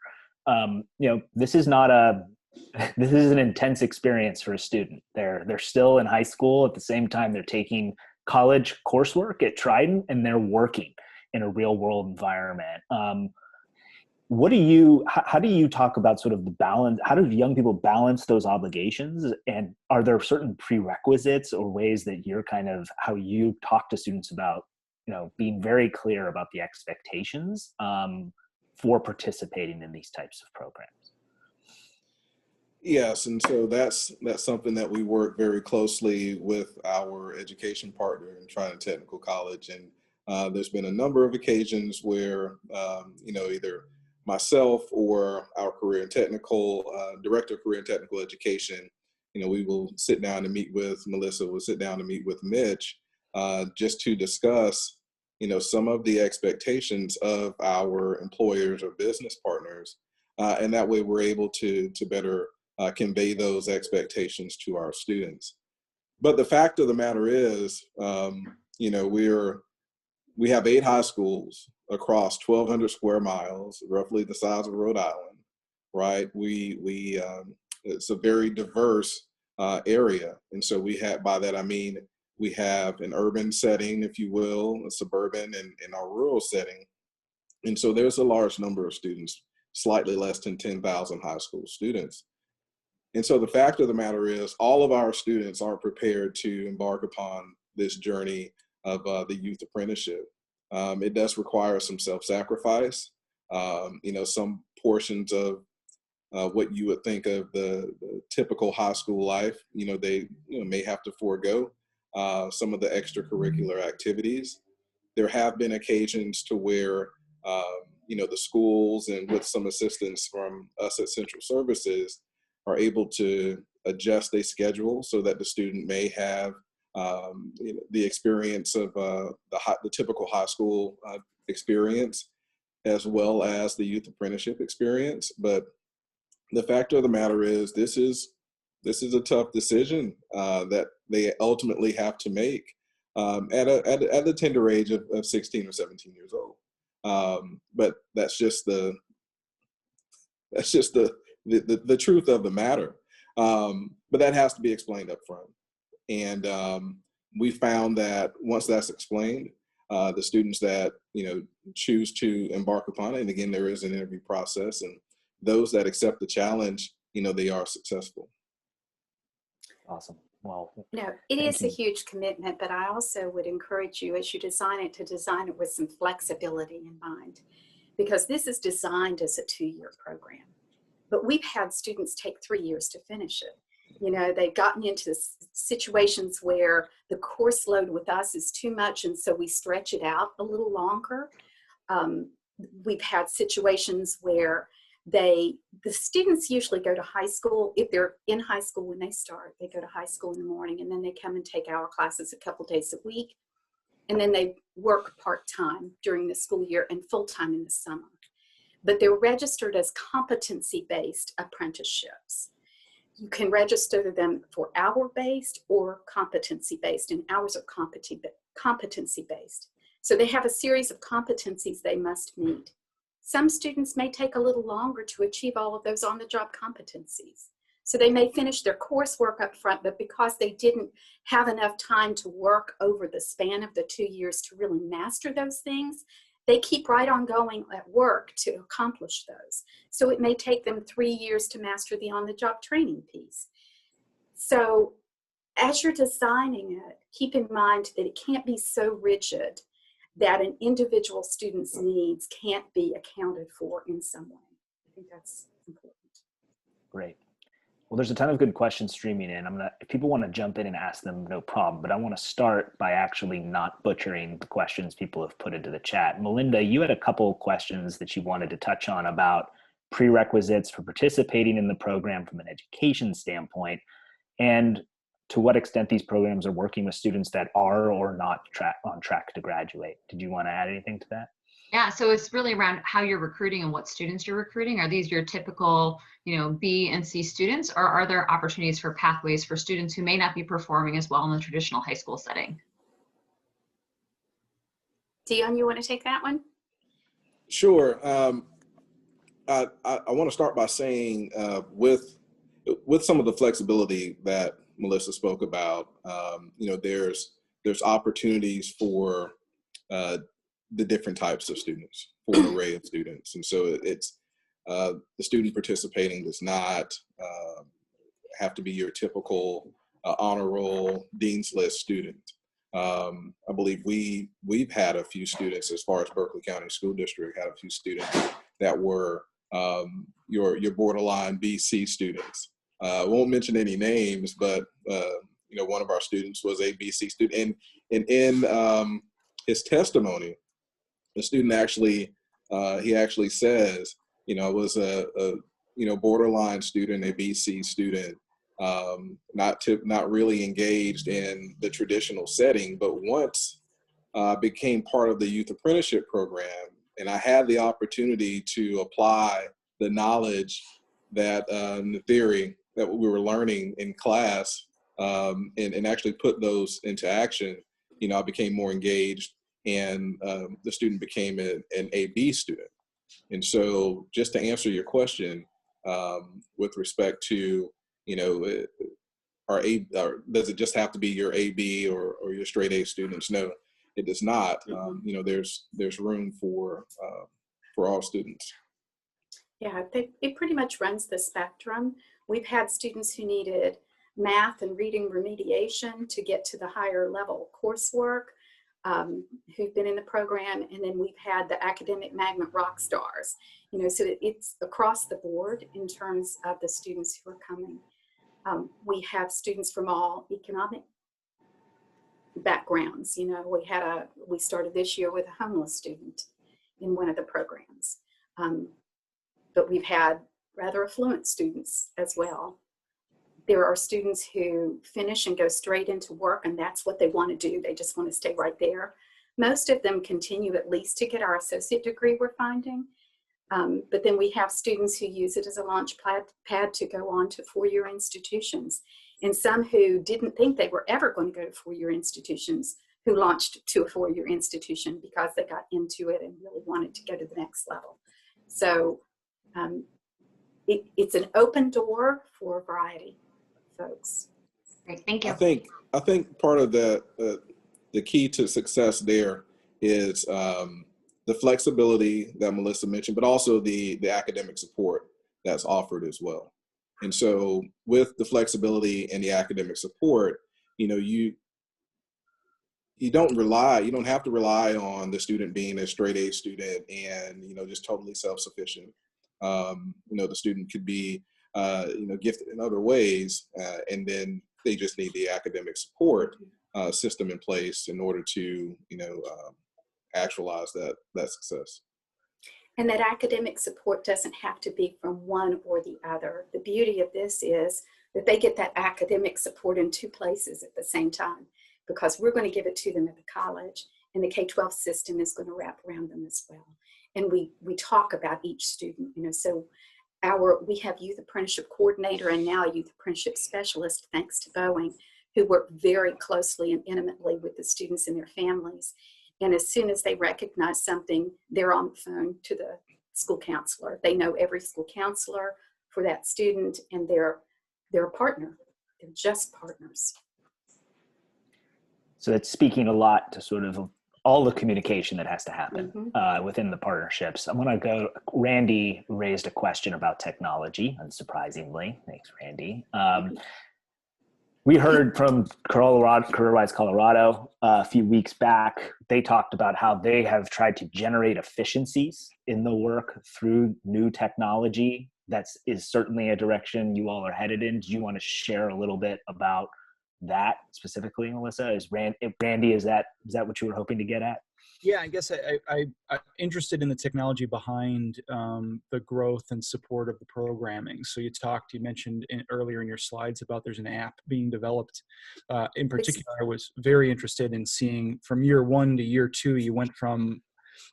This is an intense experience for a student. They're still in high school. At the same time, they're taking college coursework at Trident, and they're working in a real world environment. How do you talk about sort of the balance? How do young people balance those obligations? And are there certain prerequisites or ways that you're how you talk to students about, being very clear about the expectations for participating in these types of programs? Yes, and so that's something that we work very closely with our education partner in Trident Technical College. And there's been a number of occasions where, either myself or our director of career and technical education, we will sit down and meet with Melissa, we'll sit down and meet with Mitch, just to discuss, some of the expectations of our employers or business partners And that way we're able to better convey those expectations to our students. But the fact of the matter is, you know, we have 8 high schools across 1,200 square miles, roughly the size of Rhode Island, right? It's a very diverse area. And so we have, by that I mean, we have an urban setting, if you will, a suburban and our rural setting. And so there's a large number of students, slightly less than 10,000 high school students. And so the fact of the matter is, all of our students aren't prepared to embark upon this journey of the youth apprenticeship. It does require some self-sacrifice. You know, some portions of what you would think of the typical high school life, you know, they may have to forego some of the extracurricular activities. There have been occasions to where, you know, the schools, and with some assistance from us at Central Services, are able to adjust a schedule so that the student may have you know, the experience of the typical high school experience, as well as the youth apprenticeship experience. But the fact of the matter is, this is a tough decision that they ultimately have to make at the tender age of 16 or 17 years old. But that's just the truth of the matter. But that has to be explained up front. And we found that once that's explained, the students that, you know, choose to embark upon it, and again, there is an interview process, and those that accept the challenge, you know, they are successful. Awesome. Well, No, it is a huge commitment, but I also would encourage you, as you design it, to design it with some flexibility in mind, because this is designed as a 2-year program. But we've had students take 3 years to finish it. You know, they've gotten into situations where the course load with us is too much, and so we stretch it out a little longer. We've had situations where the students usually go to high school. If they're in high school when they start, they go to high school in the morning, and then they come and take our classes a couple days a week. And then they work part-time during the school year and full-time in the summer. But they're registered as competency-based apprenticeships. You can register them for hour-based or competency-based, and ours are competency-based. So they have a series of competencies they must meet. Some students may take a little longer to achieve all of those on-the-job competencies. So they may finish their coursework up front, but because they didn't have enough time to work over the span of the 2 years to really master those things, they keep right on going at work to accomplish those. So it may take them 3 years to master the on-the-job training piece. So as you're designing it, keep in mind that it can't be so rigid that an individual student's needs can't be accounted for in some way. I think that's important. great. Well, there's a ton of good questions streaming in. If people want to jump in and ask them, no problem. But I want to start by actually not butchering the questions people have put into the chat. Melinda, you had a couple of questions that you wanted to touch on about prerequisites for participating in the program from an education standpoint, and to what extent these programs are working with students that are or not on track to graduate. Did you want to add anything to that? Yeah, so it's really around how you're recruiting and what students you're recruiting. Are these your typical, B and C students, or are there opportunities for pathways for students who may not be performing as well in the traditional high school setting? Dion, you want to take that one? Sure. I want to start by saying with some of the flexibility that Melissa spoke about, there's opportunities for the different types of students, for an array of students. And so it's the student participating does not have to be your typical honor roll, dean's list student. I believe we've had a few students, as far as Berkeley County School District, had a few students that were your borderline BC students. I won't mention any names, but one of our students was a BC student, and in his testimony, the student actually says, I was a borderline student, a BC student, not really engaged in the traditional setting, but once became part of the youth apprenticeship program, and I had the opportunity to apply the knowledge that the theory that we were learning in class, and actually put those into action, I became more engaged, and the student became an AB student. And so, just to answer your question, with respect to, does it just have to be your AB or your straight A students? No, it does not. There's room for all students. Yeah, it pretty much runs the spectrum. We've had students who needed math and reading remediation to get to the higher level coursework, who've been in the program, and then we've had the academic magnet rock stars. So it's across the board in terms of the students who are coming. We have students from all economic backgrounds. We started this year with a homeless student in one of the programs. But we've had rather affluent students as well. There are students who finish and go straight into work, and that's what they want to do. They just want to stay right there. Most of them continue at least to get our associate degree, we're finding. But then we have students who use it as a launch pad to go on to four-year institutions, and some who didn't think they were ever going to go to four-year institutions, who launched to a four-year institution because they got into it and really wanted to go to the next level. So it's an open door for a variety of folks. Great, thank you. I think part of the key to success there is the flexibility that Melissa mentioned, but also the academic support that's offered as well. And so with the flexibility and the academic support, you don't have to rely on the student being a straight A student and, just totally self-sufficient. The student could be, gifted in other ways, and then they just need the academic support system in place in order to, actualize that success. And that academic support doesn't have to be from one or the other. The beauty of this is that they get that academic support in two places at the same time, because we're going to give it to them at the college, and the K-12 system is going to wrap around them as well. And we talk about each student, so we have youth apprenticeship coordinator and now youth apprenticeship specialist, thanks to Boeing, who work very closely and intimately with the students and their families. And as soon as they recognize something, they're on the phone to the school counselor. They know every school counselor for that student, and they're a partner. They're just partners. So that's speaking a lot to sort of all the communication that has to happen within the partnerships. I'm going to go, Randy raised a question about technology, unsurprisingly. Thanks, Randy. We heard from CareerWise Colorado a few weeks back. They talked about how they have tried to generate efficiencies in the work through new technology. That is certainly a direction you all are headed in. Do you want to share a little bit about that specifically, Melissa? Randy, is that what you were hoping to get at? Yeah, I guess I'm interested in the technology behind the growth and support of the programming. So you mentioned earlier in your slides about there's an app being developed. In particular, I was very interested in seeing from year 1 to year 2, you went from,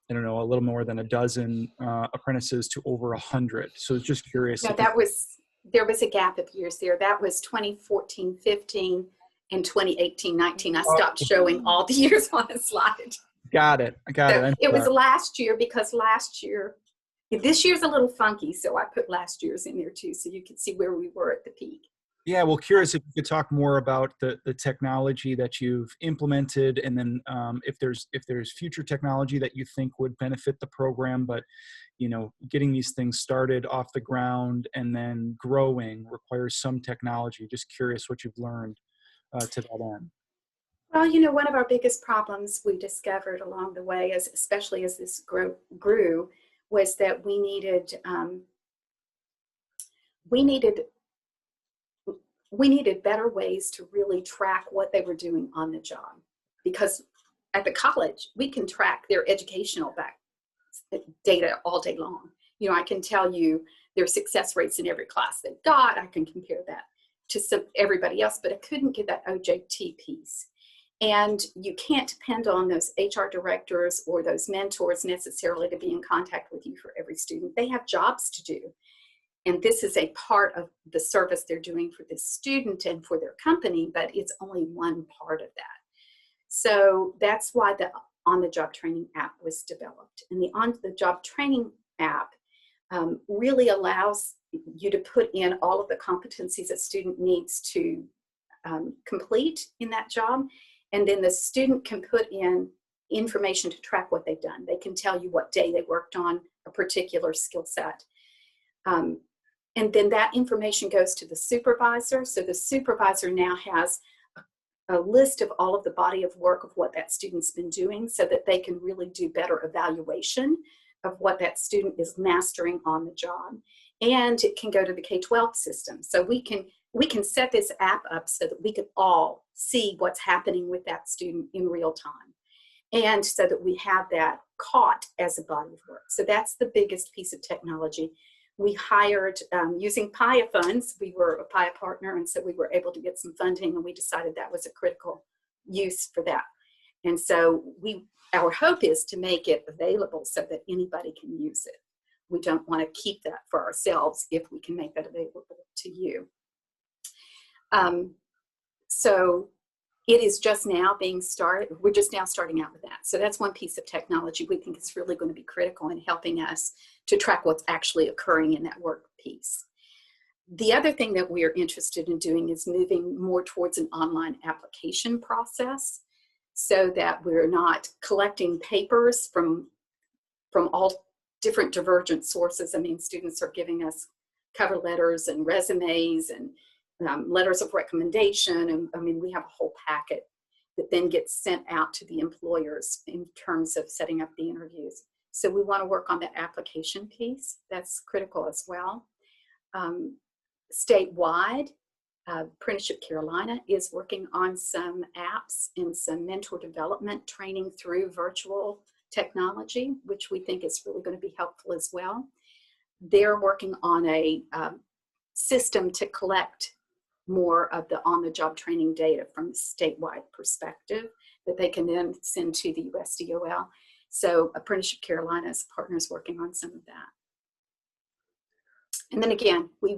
a little more than a dozen apprentices to over 100. So it's just curious. No, there was a gap of years there. That was 2014, 15, and 2018, 19. I stopped showing all the years on a slide. Got it. It was last year, because this year's a little funky, so I put last year's in there too, so you could see where we were at the peak. Yeah, well, curious if you could talk more about the technology that you've implemented, and then if there's future technology that you think would benefit the program, but getting these things started off the ground and then growing requires some technology. Just curious what you've learned to that end. Well, one of our biggest problems we discovered along the way, especially as this grew, was that we needed better ways to really track what they were doing on the job. Because at the college, we can track their educational data all day long. I can tell you their success rates in every class they've got. I can compare that to everybody else, but I couldn't get that OJT piece. And you can't depend on those HR directors or those mentors necessarily to be in contact with you for every student. They have jobs to do. And this is a part of the service they're doing for the student and for their company, but it's only one part of that. So that's why the on-the-job training app was developed. And the on-the-job training app really allows you to put in all of the competencies a student needs to complete in that job. And then the student can put in information to track what they've done. They can tell you what day they worked on a particular skill set. And then that information goes to the supervisor. So the supervisor now has a list of all of the body of work of what that student's been doing so that they can really do better evaluation of what that student is mastering on the job. And it can go to the K-12 system. So we can set this app up so that we can all see what's happening with that student in real time. And so that we have that caught as a body of work. So that's the biggest piece of technology. We hired, using PIA funds, we were a PIA partner, and so we were able to get some funding, and we decided that was a critical use for that. And so our hope is to make it available so that anybody can use it. We don't want to keep that for ourselves if we can make that available to you. So it is just now being started. We're just now starting out with that. So that's one piece of technology we think is really going to be critical in helping us to track what's actually occurring in that work piece. The other thing that we are interested in doing is moving more towards an online application process so that we're not collecting papers from all different divergent sources. I mean, students are giving us cover letters and resumes and letters of recommendation. And I mean, we have a whole packet that then gets sent out to the employers in terms of setting up the interviews. So we want to work on that application piece. That's critical as well. Statewide, Apprenticeship Carolina is working on some apps and some mentor development training through virtual technology, which we think is really going to be helpful as well. They're working on a system to collect more of the on-the-job training data from a statewide perspective that they can then send to the USDOL. So Apprenticeship Carolina's partners working on some of that. And then again, we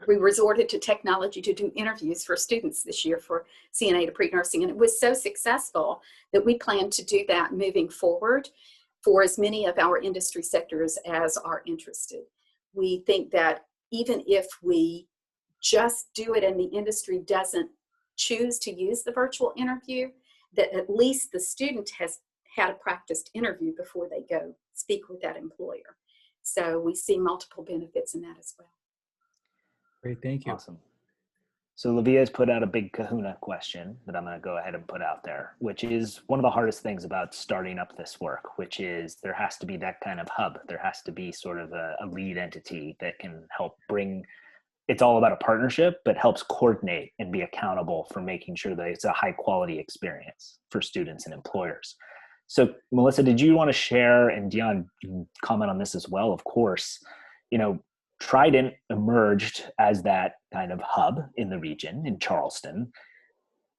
resorted to technology to do interviews for students this year for CNA to pre-nursing, and it was so successful that we plan to do that moving forward for as many of our industry sectors as are interested. We think that even if we just do it and the industry doesn't choose to use the virtual interview, that at least the student has had a practiced interview before they go speak with that employer. So we see multiple benefits in that as well. Great, thank you. Awesome. So Livia has put out a big kahuna question that I'm going to go ahead and put out there, which is one of the hardest things about starting up this work, which is there has to be that kind of hub. There has to be sort of a lead entity that can help bring, it's all about a partnership, but helps coordinate and be accountable for making sure that it's a high quality experience for students and employers. So Melissa, did you want to share, and Dion, you can comment on this as well, of course, you know, Trident emerged as that kind of hub in the region in Charleston.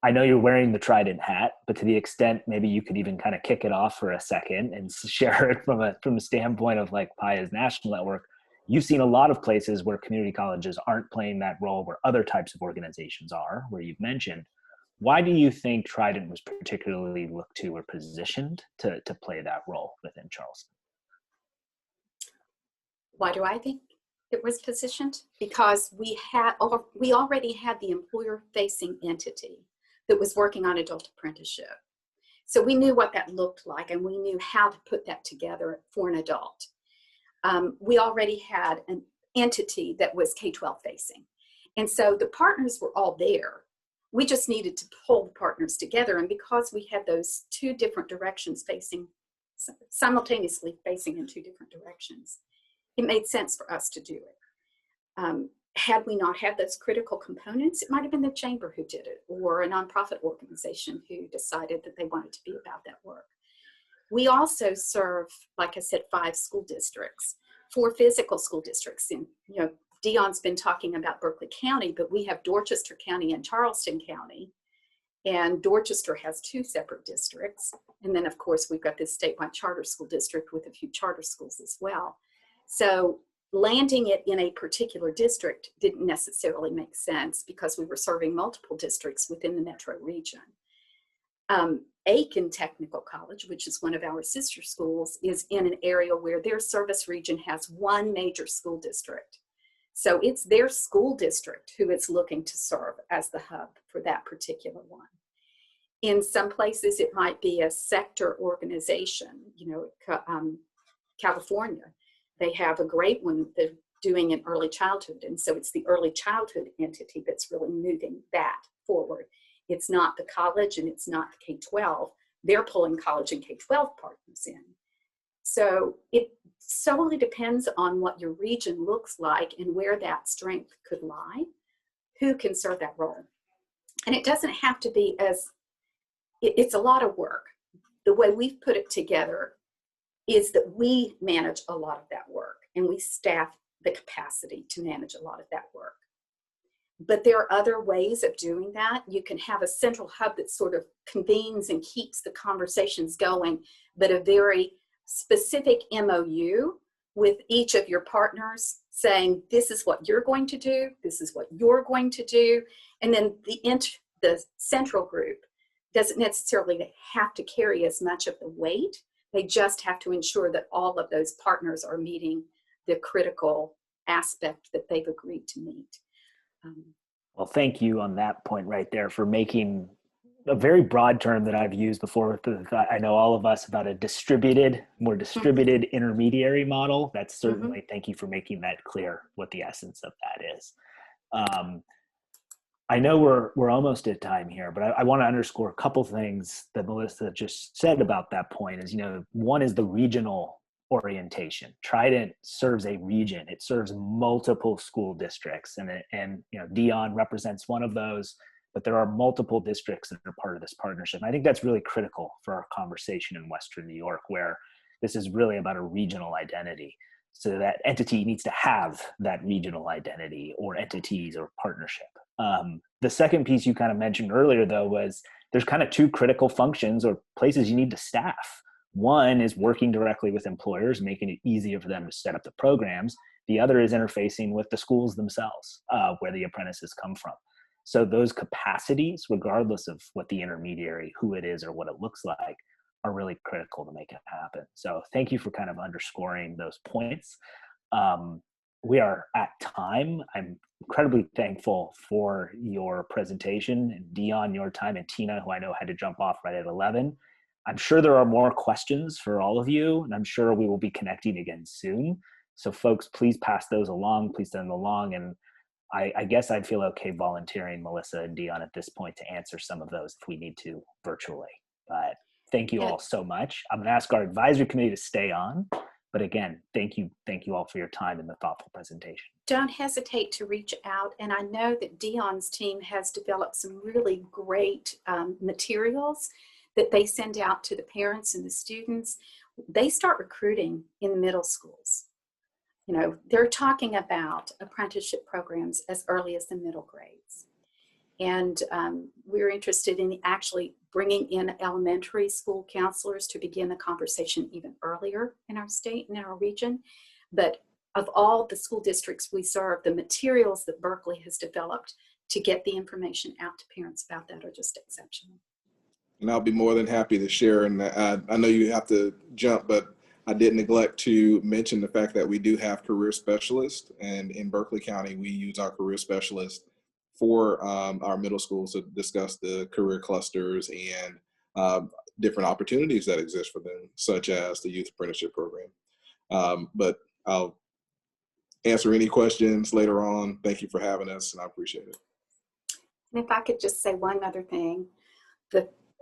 I know you're wearing the Trident hat, but to the extent maybe you could even kind of kick it off for a second and share it from a standpoint of like PIA's national network. You've seen a lot of places where community colleges aren't playing that role where other types of organizations are, where you've mentioned. Why do you think Trident was particularly looked to or positioned to play that role within Charleston? Why do I think it was positioned? Because we already had the employer-facing entity that was working on adult apprenticeship. So we knew what that looked like, and we knew how to put that together for an adult. We already had an entity that was K-12 facing. And so the partners were all there. We just needed to pull the partners together. And because we had those two different directions simultaneously facing in two different directions, it made sense for us to do it. Had we not had those critical components, it might have been the chamber who did it, or a nonprofit organization who decided that they wanted to be about that work. We also serve, like I said, 5 school districts, 4 physical school districts. And, you know, Dion's been talking about Berkeley County, but we have Dorchester County and Charleston County. And Dorchester has 2 separate districts. And then, of course, we've got this statewide charter school district with a few charter schools as well. So landing it in a particular district didn't necessarily make sense because we were serving multiple districts within the metro region. Aiken Technical College, which is one of our sister schools, is in an area where their service region has 1 major school district. So it's their school district who it's looking to serve as the hub for that particular one. In some places, it might be a sector organization. You know, California, they have a great one they're doing in early childhood. And so it's the early childhood entity that's really moving that forward. It's not the college and it's not the K-12. They're pulling college and K-12 partners in. So it solely depends on what your region looks like and where that strength could lie, who can serve that role. And it doesn't have to be it's a lot of work. The way we've put it together is that we manage a lot of that work and we staff the capacity to manage a lot of that work. But there are other ways of doing that. You can have a central hub that sort of convenes and keeps the conversations going, but a very specific MOU with each of your partners saying, this is what you're going to do, this is what you're going to do. And then the central group doesn't necessarily have to carry as much of the weight. They just have to ensure that all of those partners are meeting the critical aspect that they've agreed to meet. Well, thank you on that point right there for making a very broad term that I've used before. I know all of us about a more distributed intermediary model. That's certainly, thank you for making that clear what the essence of that is. I know we're almost at time here, but I want to underscore a couple things that Melissa just said about that point. Is, you know, one is the regional orientation. Trident serves a region. It serves multiple school districts, and you know, Dion represents one of those, but there are multiple districts that are part of this partnership. And I think that's really critical for our conversation in Western New York, where this is really about a regional identity. So that entity needs to have that regional identity, or entities, or partnership. The second piece you kind of mentioned earlier, though, was there's kind of 2 critical functions or places you need to staff. One is working directly with employers, making it easier for them to set up the programs. The other is interfacing with the schools themselves, where the apprentices come from. So those capacities, regardless of what the intermediary, who it is, or what it looks like, are really critical to make it happen. So thank you for kind of underscoring those points. We are at time. I'm incredibly thankful for your presentation, and Dion, your time, and Tina, who I know had to jump off right at 11. I'm sure there are more questions for all of you, and I'm sure we will be connecting again soon. So folks, please pass those along, please send them along. And I guess I'd feel okay volunteering Melissa and Dion at this point to answer some of those if we need to virtually. But thank you all so much. I'm gonna ask our advisory committee to stay on. But again, thank you all for your time and the thoughtful presentation. Don't hesitate to reach out. And I know that Dion's team has developed some really great materials that they send out to the parents and the students. They start recruiting in the middle schools. You know, they're talking about apprenticeship programs as early as the middle grades. And we're interested in actually bringing in elementary school counselors to begin the conversation even earlier in our state and in our region. But of all the school districts we serve, the materials that Berkeley has developed to get the information out to parents about that are just exceptional. And I'll be more than happy to share. And I know you have to jump, but I did neglect to mention the fact that we do have career specialists. And in Berkeley County, we use our career specialists for our middle schools to discuss the career clusters and different opportunities that exist for them, such as the youth apprenticeship program. But I'll answer any questions later on. Thank you for having us, and I appreciate it. And if I could just say one other thing,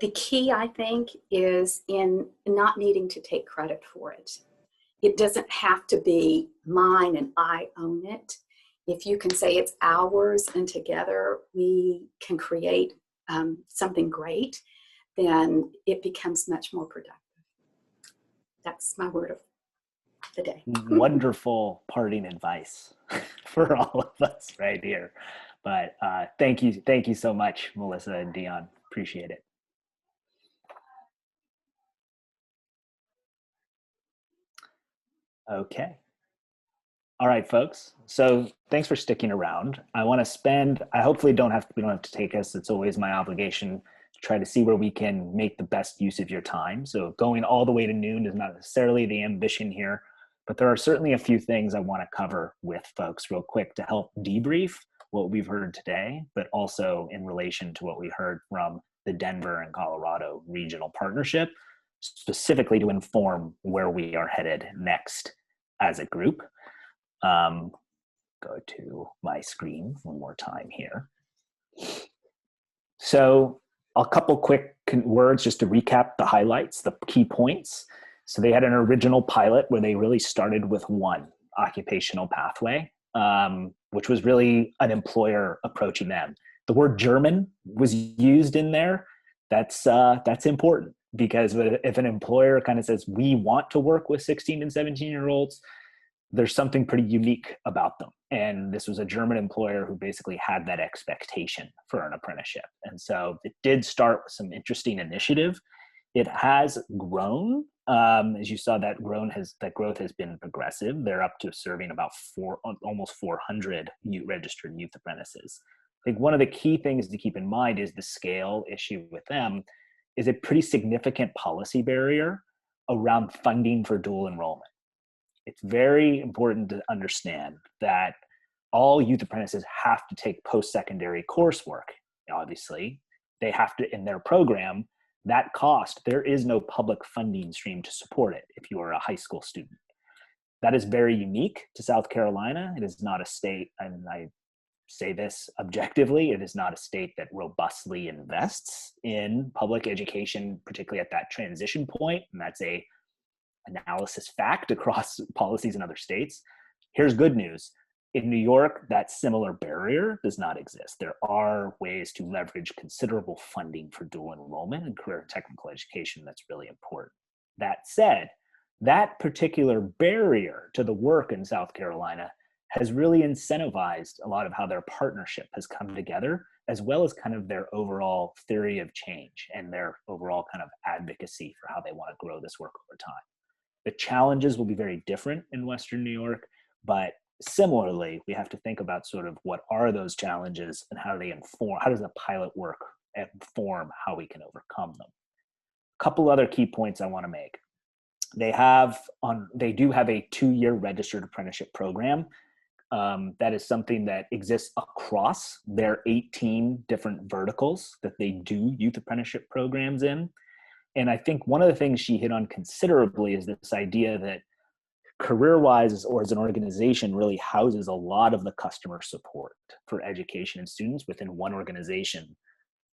the key, I think, is in not needing to take credit for it. It doesn't have to be mine and I own it. If you can say it's ours and together we can create something great, then it becomes much more productive. That's my word of the day. Wonderful parting advice for all of us right here. But thank you so much, Melissa and Dion. Appreciate it. Okay. All right, folks. So thanks for sticking around. I want to spend, we don't have to take us. It's always my obligation to try to see where we can make the best use of your time. So going all the way to noon is not necessarily the ambition here, but there are certainly a few things I want to cover with folks real quick to help debrief what we've heard today, but also in relation to what we heard from the Denver and Colorado Regional Partnership, specifically to inform where we are headed next as a group. Go to my screen one more time here. So a couple quick words just to recap the highlights, the key points. So they had an original pilot where they really started with one occupational pathway, which was really an employer approaching them. The word German was used in there. That's important, because if an employer kind of says, we want to work with 16 and 17-year-olds, there's something pretty unique about them. And this was a German employer who basically had that expectation for an apprenticeship. And so it did start with some interesting initiative. It has grown. As you saw, that growth has been progressive. They're up to serving about almost 400 registered youth apprentices. I think one of the key things to keep in mind is the scale issue with them is a pretty significant policy barrier around funding for dual enrollment. It's very important to understand that all youth apprentices have to take post-secondary coursework. Obviously, they have to, in their program, that cost, there is no public funding stream to support it if you are a high school student. That is very unique to South Carolina. It is not a state, and I say this objectively, it is not a state that robustly invests in public education, particularly at that transition point, and that's a analysis fact across policies in other states. Here's good news. In New York, that similar barrier does not exist. There are ways to leverage considerable funding for dual enrollment and career and technical education that's really important. That said, that particular barrier to the work in South Carolina has really incentivized a lot of how their partnership has come together, as well as kind of their overall theory of change and their overall kind of advocacy for how they want to grow this work over time. The challenges will be very different in Western New York, but similarly, we have to think about sort of what are those challenges and how do they inform, how does the pilot work inform how we can overcome them. A couple other key points I want to make. They do have a 2-year registered apprenticeship program. That is something that exists across their 18 different verticals that they do youth apprenticeship programs in. And I think one of the things she hit on considerably is this idea that CareerWise or as an organization really houses a lot of the customer support for education and students within one organization.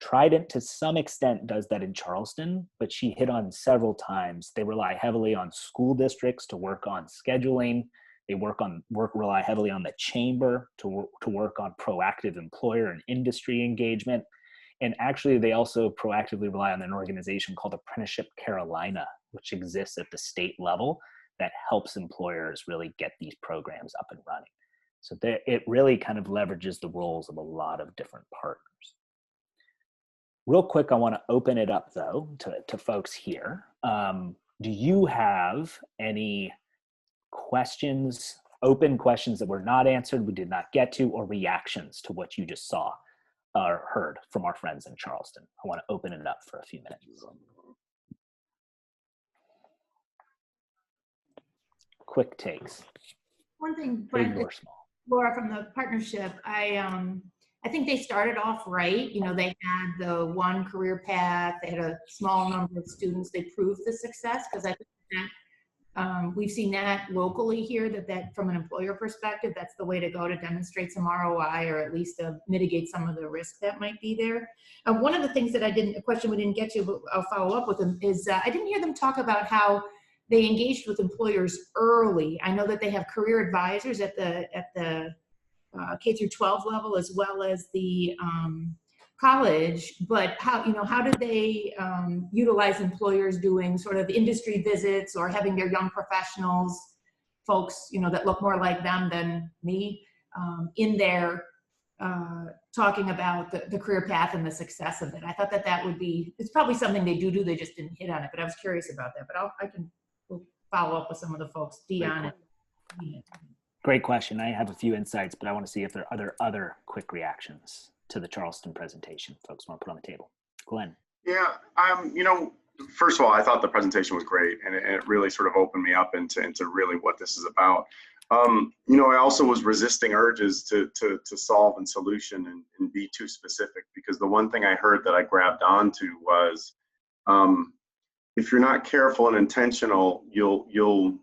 Trident to some extent does that in Charleston, but she hit on several times. They rely heavily on school districts to work on scheduling. They rely heavily on the chamber to work on proactive employer and industry engagement. And actually, they also proactively rely on an organization called Apprenticeship Carolina, which exists at the state level that helps employers really get these programs up and running. So it really kind of leverages the roles of a lot of different partners. Real quick, I want to open it up, though, to folks here. Do you have any questions, open questions that were not answered, we did not get to, or reactions to what you just saw or heard from our friends in Charleston? I want to open it up for a few minutes. Quick takes. One thing, Big Brent, or small. Laura from the partnership, I think they started off right. You know, they had the one career path, they had a small number of students, they proved the success, because I think that we've seen that locally here, that from an employer perspective, that's the way to go to demonstrate some ROI, or at least to mitigate some of the risk that might be there. One of the things that a question we didn't get to, but I'll follow up with them, is I didn't hear them talk about how they engaged with employers early. I know that they have career advisors at the K through 12 level, as well as the college, but how did they utilize employers doing sort of industry visits, or having their young professionals, folks, that look more like them than me, in their talking about the career path and the success of it. I thought that would be, it's probably something they do, they just didn't hit on it, but I was curious about that. But we'll follow up with some of the folks, Dion. Great question. I have a few insights, but I want to see if there are other quick reactions to the Charleston presentation folks want to put on the table. Glenn. Yeah, first of all, I thought the presentation was great, and it really sort of opened me up into really what this is about. I also was resisting urges to solve and solution and be too specific, because the one thing I heard that I grabbed onto was, if you're not careful and intentional, you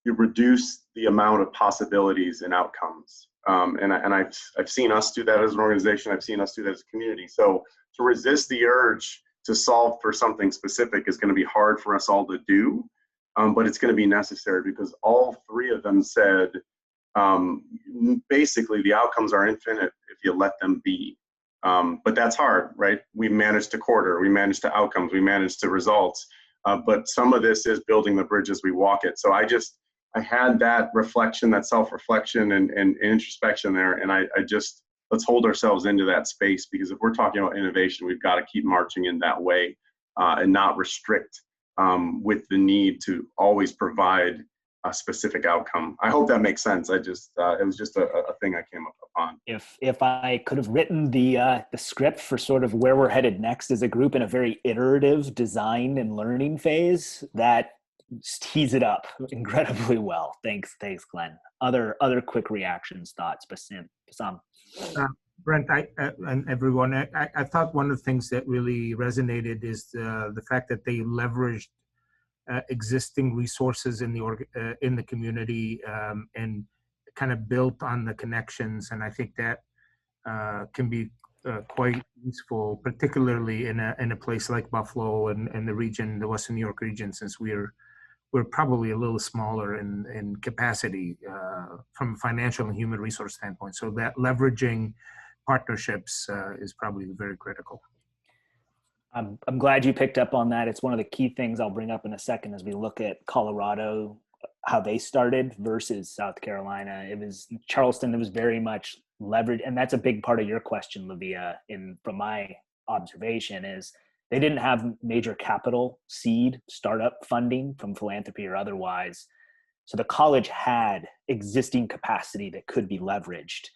reduce the amount of possibilities and outcomes. And I've seen us do that as an organization. I've seen us do that as a community. So to resist the urge to solve for something specific is going to be hard for us all to do, but it's going to be necessary, because all three of them said, basically the outcomes are infinite if you let them be. But that's hard, right? We manage to quarter, we manage to outcomes, we manage to results. But some of this is building the bridge as we walk it. So I had that reflection, that self-reflection and introspection there. And I just, let's hold ourselves into that space, because if we're talking about innovation, we've got to keep marching in that way and not restrict with the need to always provide a specific outcome. I hope that makes sense. It was just a thing I came up upon. If I could have written the script for sort of where we're headed next as a group in a very iterative design and learning phase, that tees it up incredibly well. Thanks, Glenn. Other quick reactions, thoughts, Bassam. Brent, and everyone, I thought one of the things that really resonated is the fact that they leveraged existing resources in the community and kind of built on the connections, and I think that can be quite useful, particularly in a place like Buffalo and the region, the Western New York region, since we're probably a little smaller in capacity from a financial and human resource standpoint. So that leveraging partnerships is probably very critical. I'm glad you picked up on that. It's one of the key things I'll bring up in a second as we look at Colorado, how they started versus South Carolina. It was Charleston, it was very much leveraged. And that's a big part of your question, Livia, from my observation, is they didn't have major capital seed startup funding from philanthropy or otherwise. So the college had existing capacity that could be leveraged.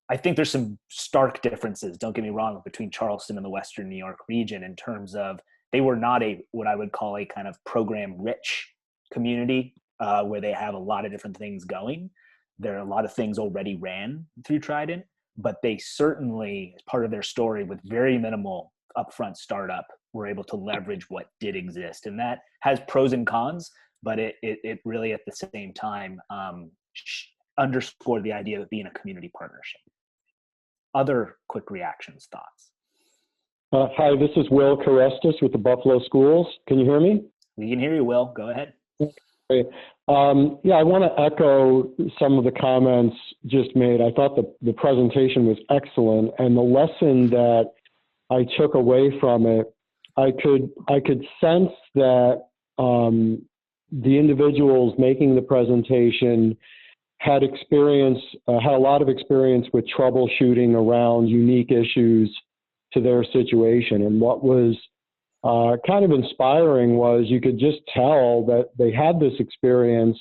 I think there's some stark differences, don't get me wrong, between Charleston and the Western New York region in terms of they were not what I would call a kind of program-rich community where they have a lot of different things going. There are a lot of things already ran through Trident, but they certainly, as part of their story, with very minimal upfront startup, were able to leverage what did exist. And that has pros and cons, but it really at the same time underscored the idea of it being a community partnership. Other quick reactions, thoughts? Hi, this is Will Carestis with the Buffalo Schools. Can you hear me? We can hear you, Will. Go ahead. Great. Yeah, I want to echo some of the comments just made. I thought the presentation was excellent, and the lesson that I took away from it, I could sense that the individuals making the presentation had a lot of experience with troubleshooting around unique issues to their situation. And what was kind of inspiring was you could just tell that they had this experience,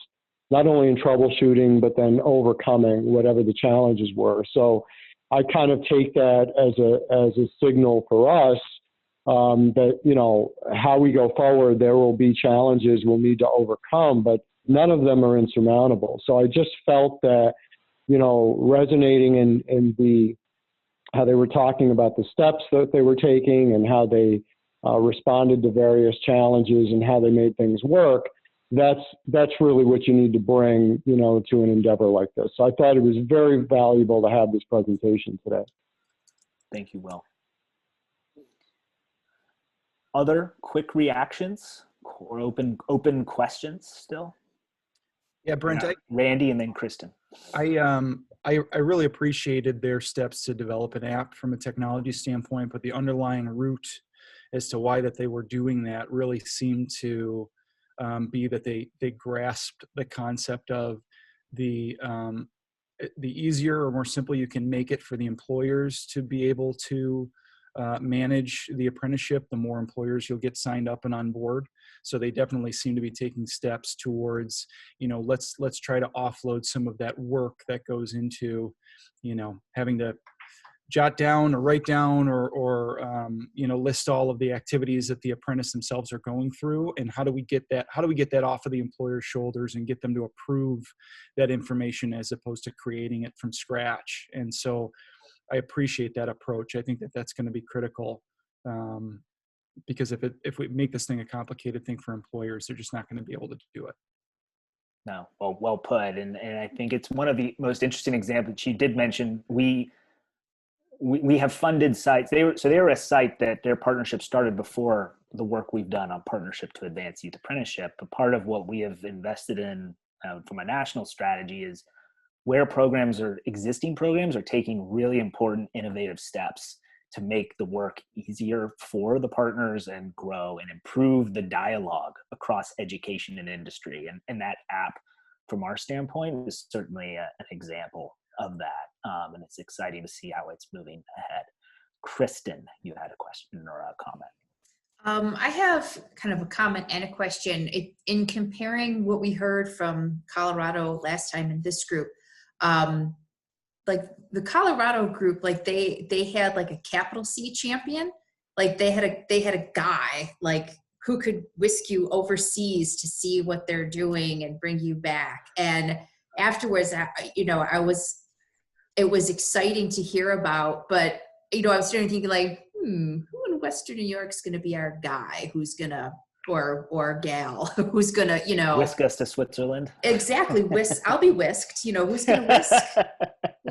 not only in troubleshooting, but then overcoming whatever the challenges were. So I kind of take that as a signal for us that, how we go forward, there will be challenges we'll need to overcome, but none of them are insurmountable. So I just felt that, resonating in how they were talking about the steps that they were taking and how they responded to various challenges and how they made things work. That's really what you need to bring, to an endeavor like this. So I thought it was very valuable to have this presentation today. Thank you, Will. Other quick reactions or open questions still? Yeah, Brent. Randy and then Kristen. I really appreciated their steps to develop an app from a technology standpoint, but the underlying root as to why that they were doing that really seemed to be that they grasped the concept of the the easier or more simple you can make it for the employers to be able to manage the apprenticeship, the more employers you'll get signed up and on board. So they definitely seem to be taking steps towards, let's try to offload some of that work that goes into, having to jot down or write down or list all of the activities that the apprentice themselves are going through, and how do we get that off of the employer's shoulders and get them to approve that information as opposed to creating it from scratch. And so I appreciate that approach. I think that that's going to be critical, because if we make this thing a complicated thing for employers, they're just not going to be able to do it. No, well put. And I think it's one of the most interesting examples. You did mention we have funded sites. They were a site that their partnership started before the work we've done on Partnership to Advance Youth Apprenticeship. But part of what we have invested in from a national strategy is where existing programs are taking really important innovative steps to make the work easier for the partners and grow and improve the dialogue across education and industry. And that app, from our standpoint, is certainly an example of that. And it's exciting to see how it's moving ahead. Kristen, you had a question or a comment. I have kind of a comment and a question. In comparing what we heard from Colorado last time in this group, like the Colorado group, like they had like a capital C champion, like they had a guy like who could whisk you overseas to see what they're doing and bring you back. And afterwards, it was exciting to hear about, but I was starting thinking like, who in Western New York's going to be our guy who's going to, or gal who's going to, whisk us to Switzerland. Exactly. I'll be whisked, who's going to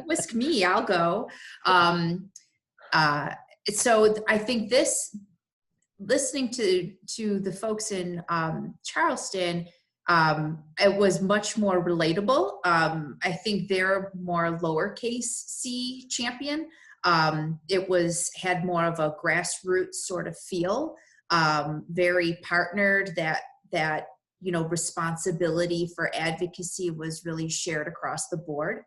whisk me? I'll go. So I think listening to the folks in Charleston, it was much more relatable. I think they're more lowercase c champion. It had more of a grassroots sort of feel, very partnered, that responsibility for advocacy was really shared across the board.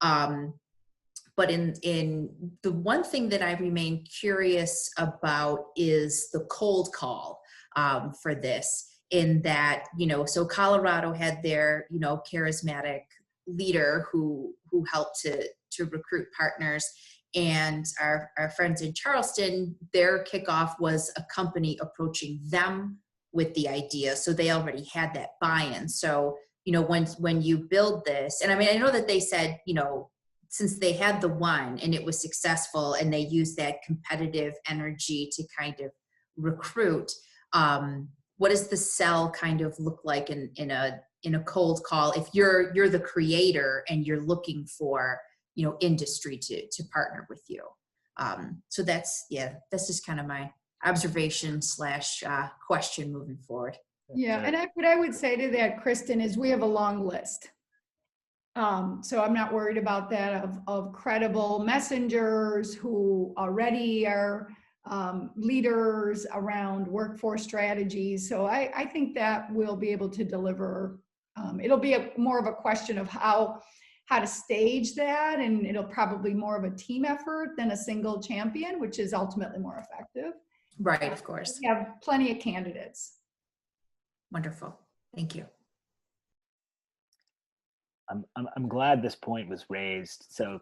But in the one thing that I remain curious about is the cold call for this, in that, so Colorado had their, charismatic leader who helped to recruit partners. And our friends in Charleston, their kickoff was a company approaching them with the idea. So they already had that buy-in. So, when you build this, and I mean, I know that they said, since they had the one and it was successful and they used that competitive energy to kind of recruit, what does the sell kind of look like in a cold call if you're the creator and you're looking for industry to partner with you? So that's just kind of my observation / question moving forward. Yeah, and what I would say to that, Kristen, is we have a long list. So I'm not worried about that of credible messengers who already are leaders around workforce strategies. So I think that we'll be able to deliver. It'll be more of a question of how to stage that, and it'll probably more of a team effort than a single champion, which is ultimately more effective. Right, of course. We have plenty of candidates. Wonderful. Thank you. I'm glad this point was raised. So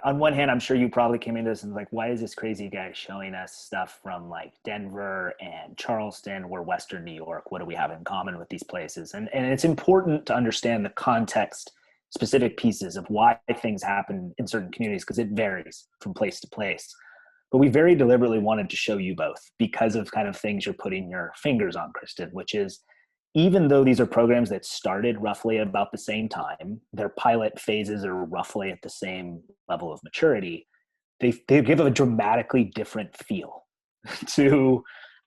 on one hand, I'm sure you probably came into this and like, why is this crazy guy showing us stuff from like Denver and Charleston? We're Western New York. What do we have in common with these places? And it's important to understand the context, specific pieces of why things happen in certain communities, because it varies from place to place. But we very deliberately wanted to show you both because of kind of things you're putting your fingers on, Kristen, which is, even though these are programs that started roughly about the same time, their pilot phases are roughly at the same level of maturity, they give a dramatically different feel to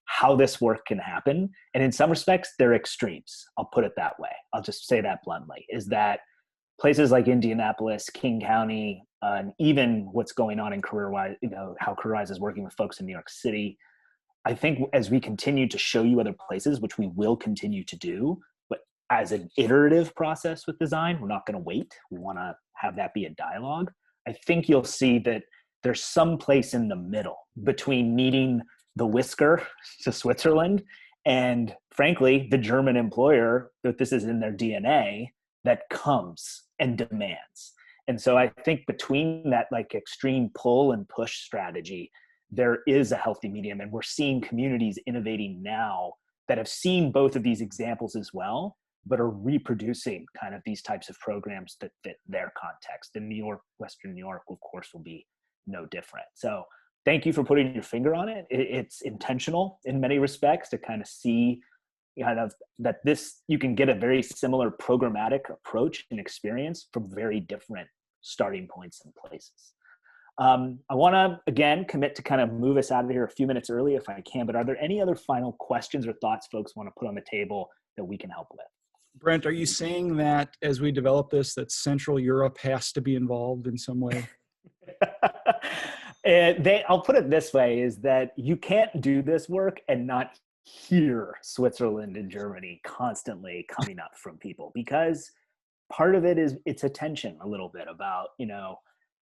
how this work can happen. And in some respects, they're extremes. I'll put it that way. I'll just say that bluntly, is that places like Indianapolis, King County, and even what's going on in CareerWise, how CareerWise is working with folks in New York City, I think as we continue to show you other places, which we will continue to do, but as an iterative process with design, we're not going to wait. We want to have that be a dialogue. I think you'll see that there's some place in the middle between needing the whisker to Switzerland and, frankly, the German employer, that this is in their DNA, that comes and demands. And so I think between that like extreme pull and push strategy, there is a healthy medium. And we're seeing communities innovating now that have seen both of these examples as well, but are reproducing kind of these types of programs that fit their context. And New York, Western New York, of course, will be no different. So thank you for putting your finger on it. It's intentional in many respects to kind of see kind of that this, you can get a very similar programmatic approach and experience from very different starting points and places. I want to, again, commit to kind of move us out of here a few minutes early if I can, but are there any other final questions or thoughts folks want to put on the table that we can help with? Brent, are you saying that as we develop this, that Central Europe has to be involved in some way? I'll put it this way, is that you can't do this work and not hear Switzerland and Germany constantly coming up from people, because part of it is it's attention a little bit about,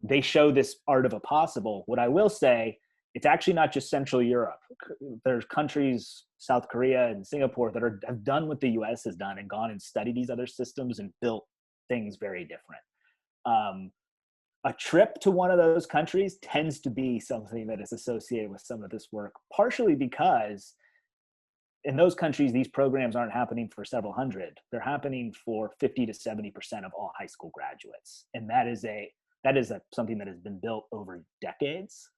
they show this art of a possible. What I will say, it's actually not just Central Europe. There's countries, South Korea and Singapore, that have done what the US has done and gone and studied these other systems and built things very different. A trip to one of those countries tends to be something that is associated with some of this work, partially because in those countries, these programs aren't happening for several hundred. They're happening for 50 to 70% of all high school graduates. And that is something that has been built over decades.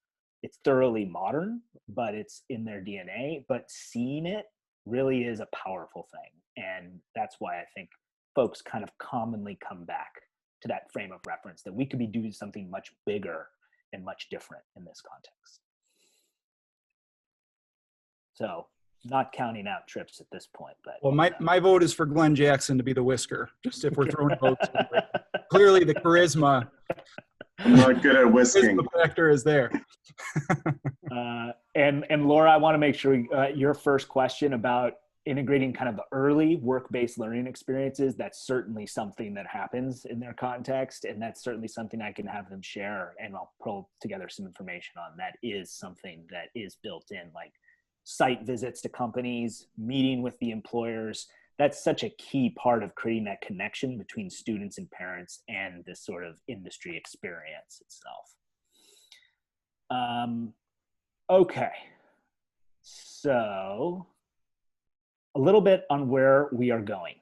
It's thoroughly modern, but it's in their DNA. But seeing it really is a powerful thing. And that's why I think folks kind of commonly come back to that frame of reference, that we could be doing something much bigger and much different in this context. So not counting out trips at this point, but. Well, my vote is for Glenn Jackson to be the whisker, just if we're throwing votes. Clearly the charisma. I'm not good at whisking. The factor is there. And Laura, I want to make sure your first question about integrating kind of the early work-based learning experiences, that's certainly something that happens in their context. And that's certainly something I can have them share, and I'll pull together some information on. That is something that is built in, like site visits to companies, meeting with the employers. That's such a key part of creating that connection between students and parents and this sort of industry experience itself. Okay, so a little bit on where we are going.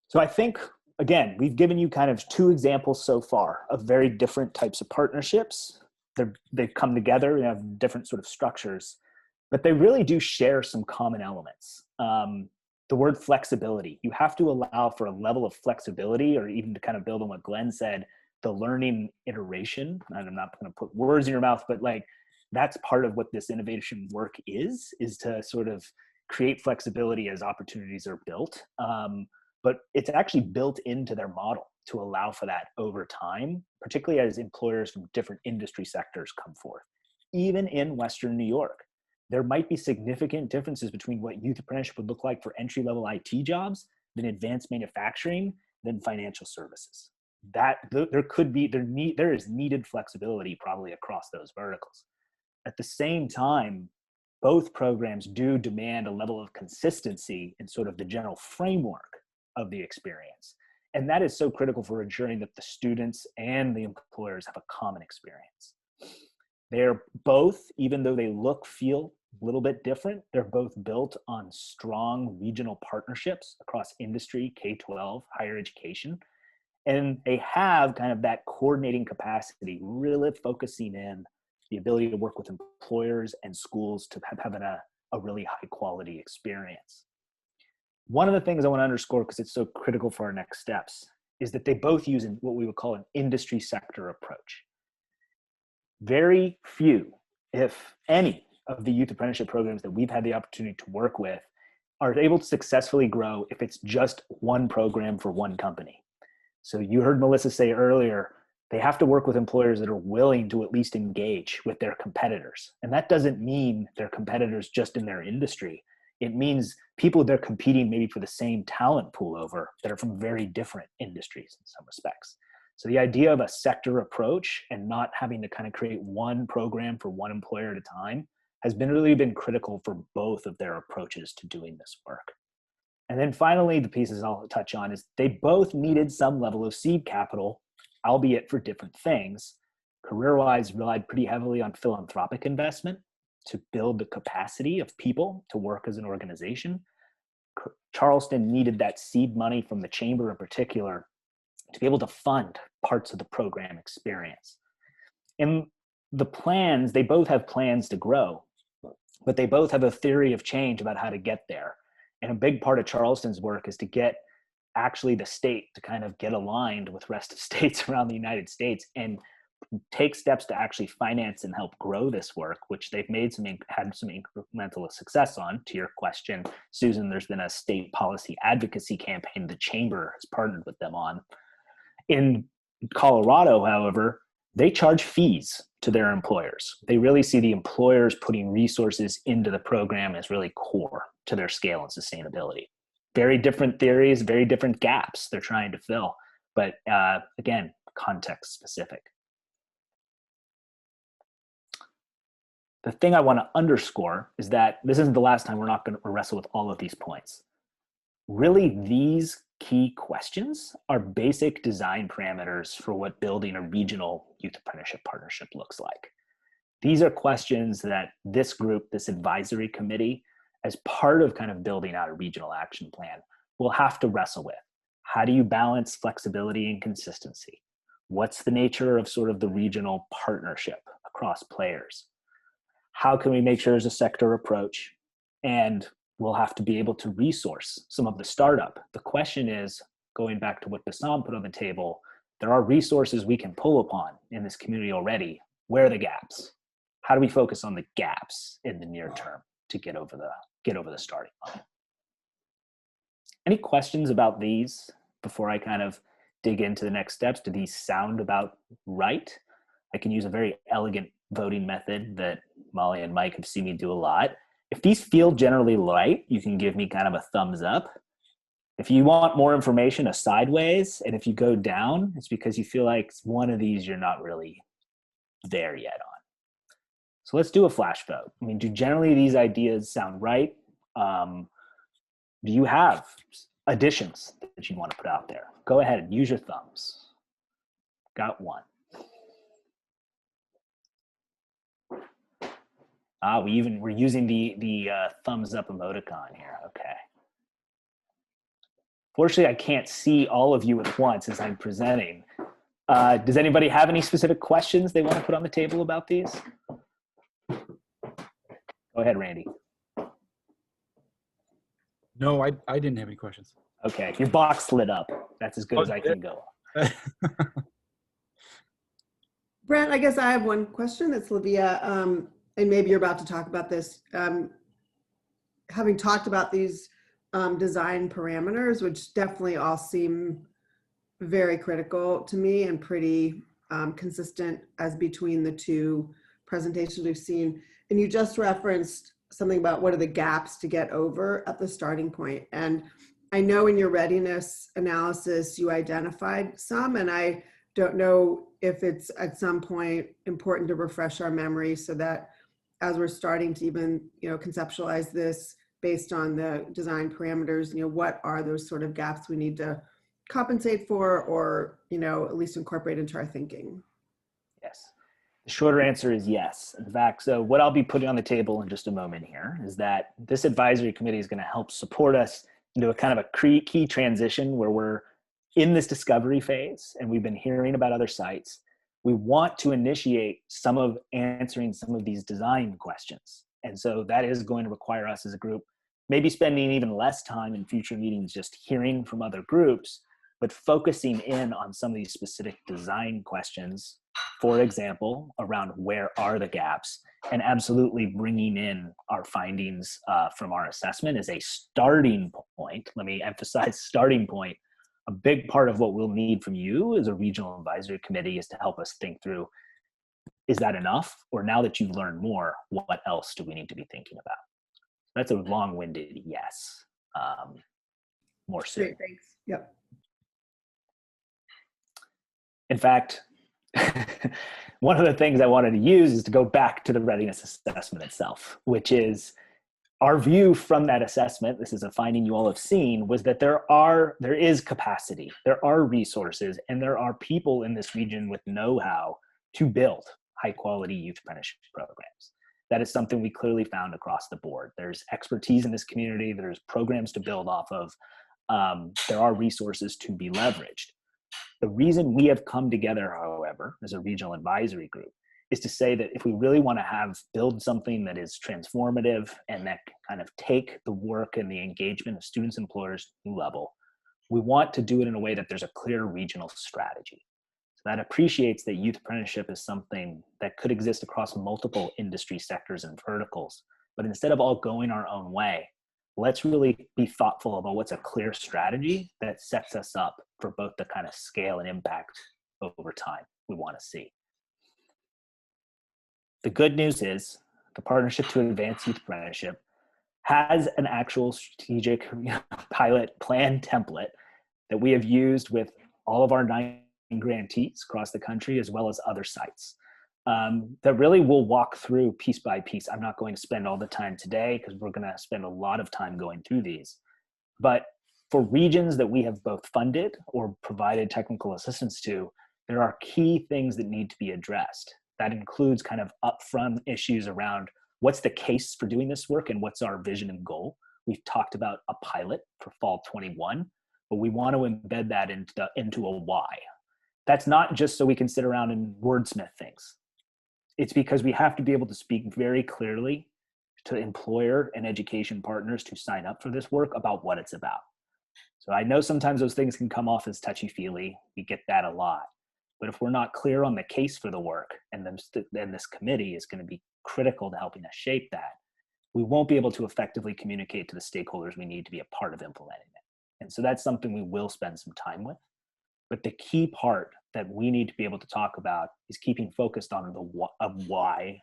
So I think, again, we've given you kind of two examples so far of very different types of partnerships. They've come together, they have different sort of structures, but they really do share some common elements. The word flexibility, you have to allow for a level of flexibility, or even to kind of build on what Glenn said, the learning iteration. And I'm not going to put words in your mouth, but like that's part of what this innovation work is to sort of create flexibility as opportunities are built. But it's actually built into their model to allow for that over time, particularly as employers from different industry sectors come forth. Even in Western New York, there might be significant differences between what youth apprenticeship would look like for entry-level IT jobs, than advanced manufacturing, than financial services. There is needed flexibility probably across those verticals. At the same time, both programs do demand a level of consistency in sort of the general framework of the experience. And that is so critical for ensuring that the students and the employers have a common experience. They're both, even though they feel a little bit different, they're both built on strong regional partnerships across industry, K-12, higher education. And they have kind of that coordinating capacity, really focusing in the ability to work with employers and schools to have a really high quality experience. One of the things I want to underscore, because it's so critical for our next steps, is that they both use what we would call an industry sector approach. Very few, if any, of the youth apprenticeship programs that we've had the opportunity to work with are able to successfully grow if it's just one program for one company. So you heard Melissa say earlier, they have to work with employers that are willing to at least engage with their competitors. And that doesn't mean they're competitors just in their industry. It means people they're competing maybe for the same talent pool over that are from very different industries in some respects. So the idea of a sector approach and not having to kind of create one program for one employer at a time has really been critical for both of their approaches to doing this work. And then finally, the pieces I'll touch on is they both needed some level of seed capital, albeit for different things. CareerWise relied pretty heavily on philanthropic investment to build the capacity of people to work as an organization. Charleston needed that seed money from the chamber in particular to be able to fund parts of the program experience. And the plans, they both have plans to grow, but they both have a theory of change about how to get there. And a big part of Charleston's work is to get actually the state to kind of get aligned with rest of states around the United States and take steps to actually finance and help grow this work, which they've had some incremental success on. To your question, Susan, there's been a state policy advocacy campaign the chamber has partnered with them on. In Colorado, however, they charge fees to their employers. They really see the employers putting resources into the program as really core to their scale and sustainability. Very different theories, very different gaps they're trying to fill, but again, context specific. The thing I want to underscore is that this isn't the last time we're not going to wrestle with all of these points. Really, these key questions are basic design parameters for what building a regional youth apprenticeship partnership looks like. These are questions that this group, this advisory committee, as part of kind of building out a regional action plan, will have to wrestle with. How do you balance flexibility and consistency? What's the nature of sort of the regional partnership across players? How can we make sure there's a sector approach? And we'll have to be able to resource some of the startup. The question is, going back to what Bassam put on the table, there are resources we can pull upon in this community already. Where are the gaps? How do we focus on the gaps in the near term to get over the starting line? Any questions about these before I kind of dig into the next steps? Do these sound about right? I can use a very elegant voting method that Molly and Mike have seen me do a lot. If these feel generally right, you can give me kind of a thumbs up. If you want more information, a sideways, and if you go down, it's because you feel like one of these you're not really there yet on. So let's do a flash vote. I mean, do generally these ideas sound right? Do you have additions that you want to put out there? Go ahead and use your thumbs. Got one. We're using the thumbs up emoticon here. Okay. Fortunately, I can't see all of you at once as I'm presenting. Does anybody have any specific questions they want to put on the table about these? Go ahead, Randy. No, I didn't have any questions. Okay, your box lit up. That's as good as I can go. Brent, I guess I have one question. It's Livia, and maybe you're about to talk about this. Having talked about these design parameters, which definitely all seem very critical to me and pretty consistent as between the two presentations we've seen. And you just referenced something about what are the gaps to get over at the starting point. And I know in your readiness analysis, you identified some, and I don't know if it's at some point important to refresh our memory so that as we're starting to even, conceptualize this based on the design parameters, what are those sort of gaps we need to compensate for or, at least incorporate into our thinking? Yes. The shorter answer is yes. In fact, so what I'll be putting on the table in just a moment here is that this advisory committee is going to help support us into a kind of a key transition where we're in this discovery phase and we've been hearing about other sites. We want to initiate answering some of these design questions. And so that is going to require us as a group, maybe spending even less time in future meetings just hearing from other groups, but focusing in on some of these specific design questions, for example, around where are the gaps, and absolutely bringing in our findings from our assessment as a starting point. Let me emphasize starting point. A big part of what we'll need from you as a regional advisory committee is to help us think through, is that enough? Or now that you've learned more, what else do we need to be thinking about? That's a long-winded yes. More soon. Great, thanks. Yep. In fact, one of the things I wanted to use is to go back to the readiness assessment itself, which is our view from that assessment. This is a finding you all have seen, was that there is capacity, there are resources, and there are people in this region with know-how to build high quality youth apprenticeship programs. That is something we clearly found across the board. There's expertise in this community, there's programs to build off of, there are resources to be leveraged. The reason we have come together, however, as a regional advisory group, is to say that if we really want to build something that is transformative and that can kind of take the work and the engagement of students and employers to a new level, we want to do it in a way that there's a clear regional strategy. So that appreciates that youth apprenticeship is something that could exist across multiple industry sectors and verticals, but instead of all going our own way, let's really be thoughtful about what's a clear strategy that sets us up for both the kind of scale and impact over time we want to see. The good news is the Partnership to Advance Youth Apprenticeship has an actual strategic pilot plan template that we have used with all of our 9 grantees across the country, as well as other sites. That really will walk through piece by piece. I'm not going to spend all the time today because we're going to spend a lot of time going through these. But for regions that we have both funded or provided technical assistance to, there are key things that need to be addressed. That includes kind of upfront issues around what's the case for doing this work and what's our vision and goal. We've talked about a pilot for fall 21, but we want to embed that into a why. That's not just so we can sit around and wordsmith things. It's because we have to be able to speak very clearly to employer and education partners to sign up for this work about what it's about. So I know sometimes those things can come off as touchy-feely. We get that a lot. But if we're not clear on the case for the work, and then this committee is going to be critical to helping us shape that, we won't be able to effectively communicate to the stakeholders we need to be a part of implementing it. And so that's something we will spend some time with. But the key part that we need to be able to talk about is keeping focused on the why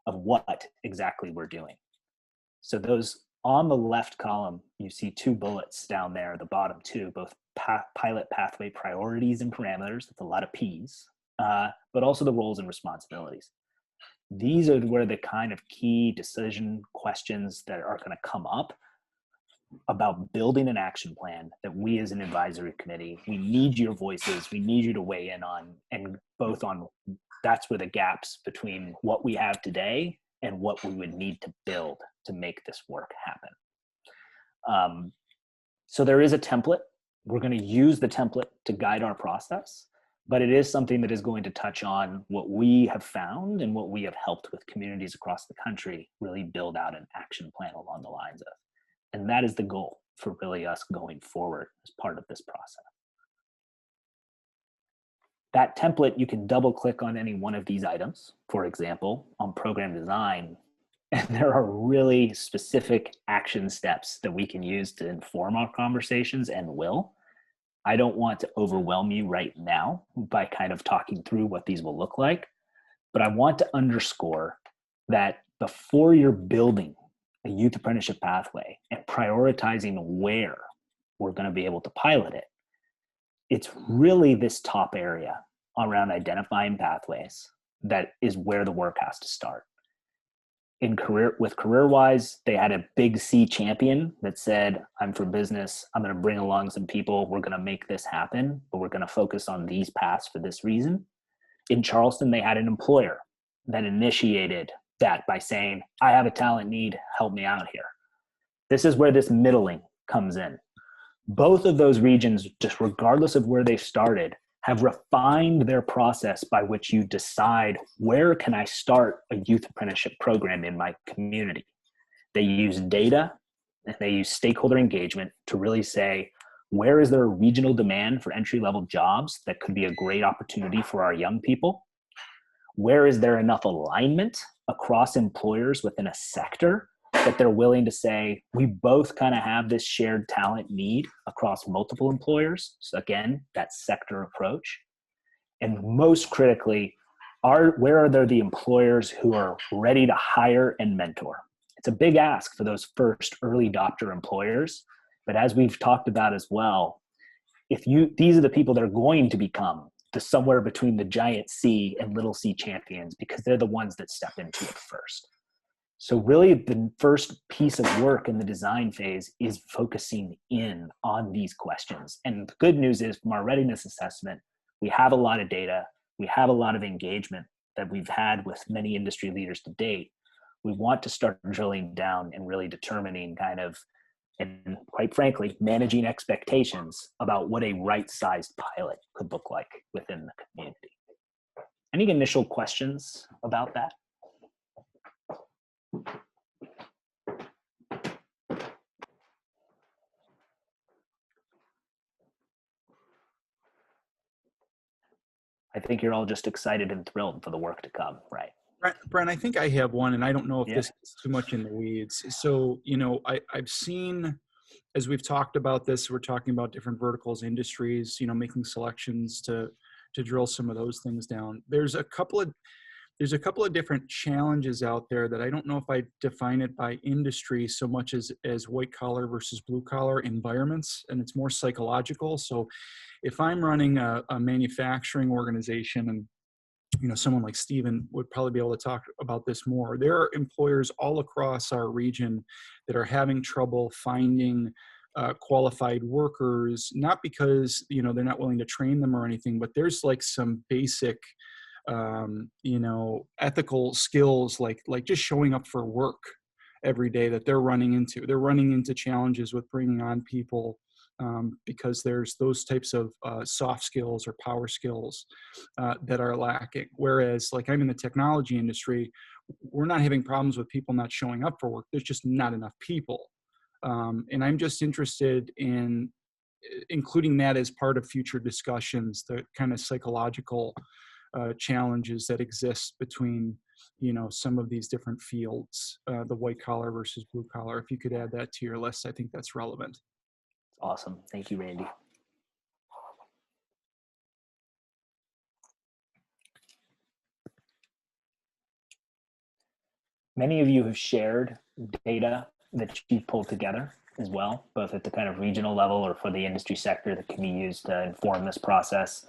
of what exactly we're doing. So those on the left column, you see 2 bullets down there, the bottom 2, both pilot pathway priorities and parameters. That's a lot of P's, but also the roles and responsibilities. These are where the kind of key decision questions that are going to come up about building an action plan that we as an advisory committee, we need your voices, we need you to weigh in on, and both on, that's where the gaps between what we have today and what we would need to build to make this work happen. So there is a template. We're going to use the template to guide our process, but it is something that is going to touch on what we have found and what we have helped with communities across the country really build out an action plan along the lines of. And that is the goal for really us going forward as part of this process. That template, you can double click on any one of these items, for example, on program design, and there are really specific action steps that we can use to inform our conversations and will. I don't want to overwhelm you right now by kind of talking through what these will look like, but I want to underscore that before you're building a youth apprenticeship pathway and prioritizing where we're going to be able to pilot it, it's really this top area around identifying pathways that is where the work has to start. With CareerWise, they had a big C champion that said, I'm for business, I'm going to bring along some people, we're going to make this happen, but we're going to focus on these paths for this reason. In Charleston, they had an employer that initiated that by saying, I have a talent need, help me out here. This is where this middling comes in. Both of those regions, just regardless of where they started, have refined their process by which you decide, where can I start a youth apprenticeship program in my community? They use data and they use stakeholder engagement to really say, where is there a regional demand for entry-level jobs that could be a great opportunity for our young people? Where is there enough alignment across employers within a sector that they're willing to say, we both kind of have this shared talent need across multiple employers? So again, that sector approach. And most critically, where are there the employers who are ready to hire and mentor? It's a big ask for those first early adopter employers. But as we've talked about as well, these are the people that are going to become somewhere between the giant C and little C champions, because they're the ones that step into it first. So really the first piece of work in the design phase is focusing in on these questions. And the good news is, from our readiness assessment, we have a lot of data, we have a lot of engagement that we've had with many industry leaders to date. We want to start drilling down and really determining and quite frankly, managing expectations about what a right-sized pilot could look like within the community. Any initial questions about that? I think you're all just excited and thrilled for the work to come, right? Brent, I think I have one, and I don't know if Yeah. this is too much in the weeds. So, I've seen, as we've talked about this, we're talking about different verticals, industries, making selections to drill some of those things down. There's a couple of different challenges out there that I don't know if I define it by industry so much as white collar versus blue collar environments, and it's more psychological. So if I'm running a manufacturing organization, and someone like Stephen would probably be able to talk about this more. There are employers all across our region that are having trouble finding qualified workers, not because, they're not willing to train them or anything, but there's like some basic, ethical skills, like just showing up for work every day that they're running into. They're running into challenges with bringing on people because there's those types of soft skills or power skills that are lacking. Whereas like I'm in the technology industry, we're not having problems with people not showing up for work. There's just not enough people. And I'm just interested in including that as part of future discussions, the kind of psychological challenges that exist between, some of these different fields, the white collar versus blue collar. If you could add that to your list, I think that's relevant. Awesome. Thank you, Randy. Many of you have shared data that you've pulled together as well, both at the kind of regional level or for the industry sector, that can be used to inform this process.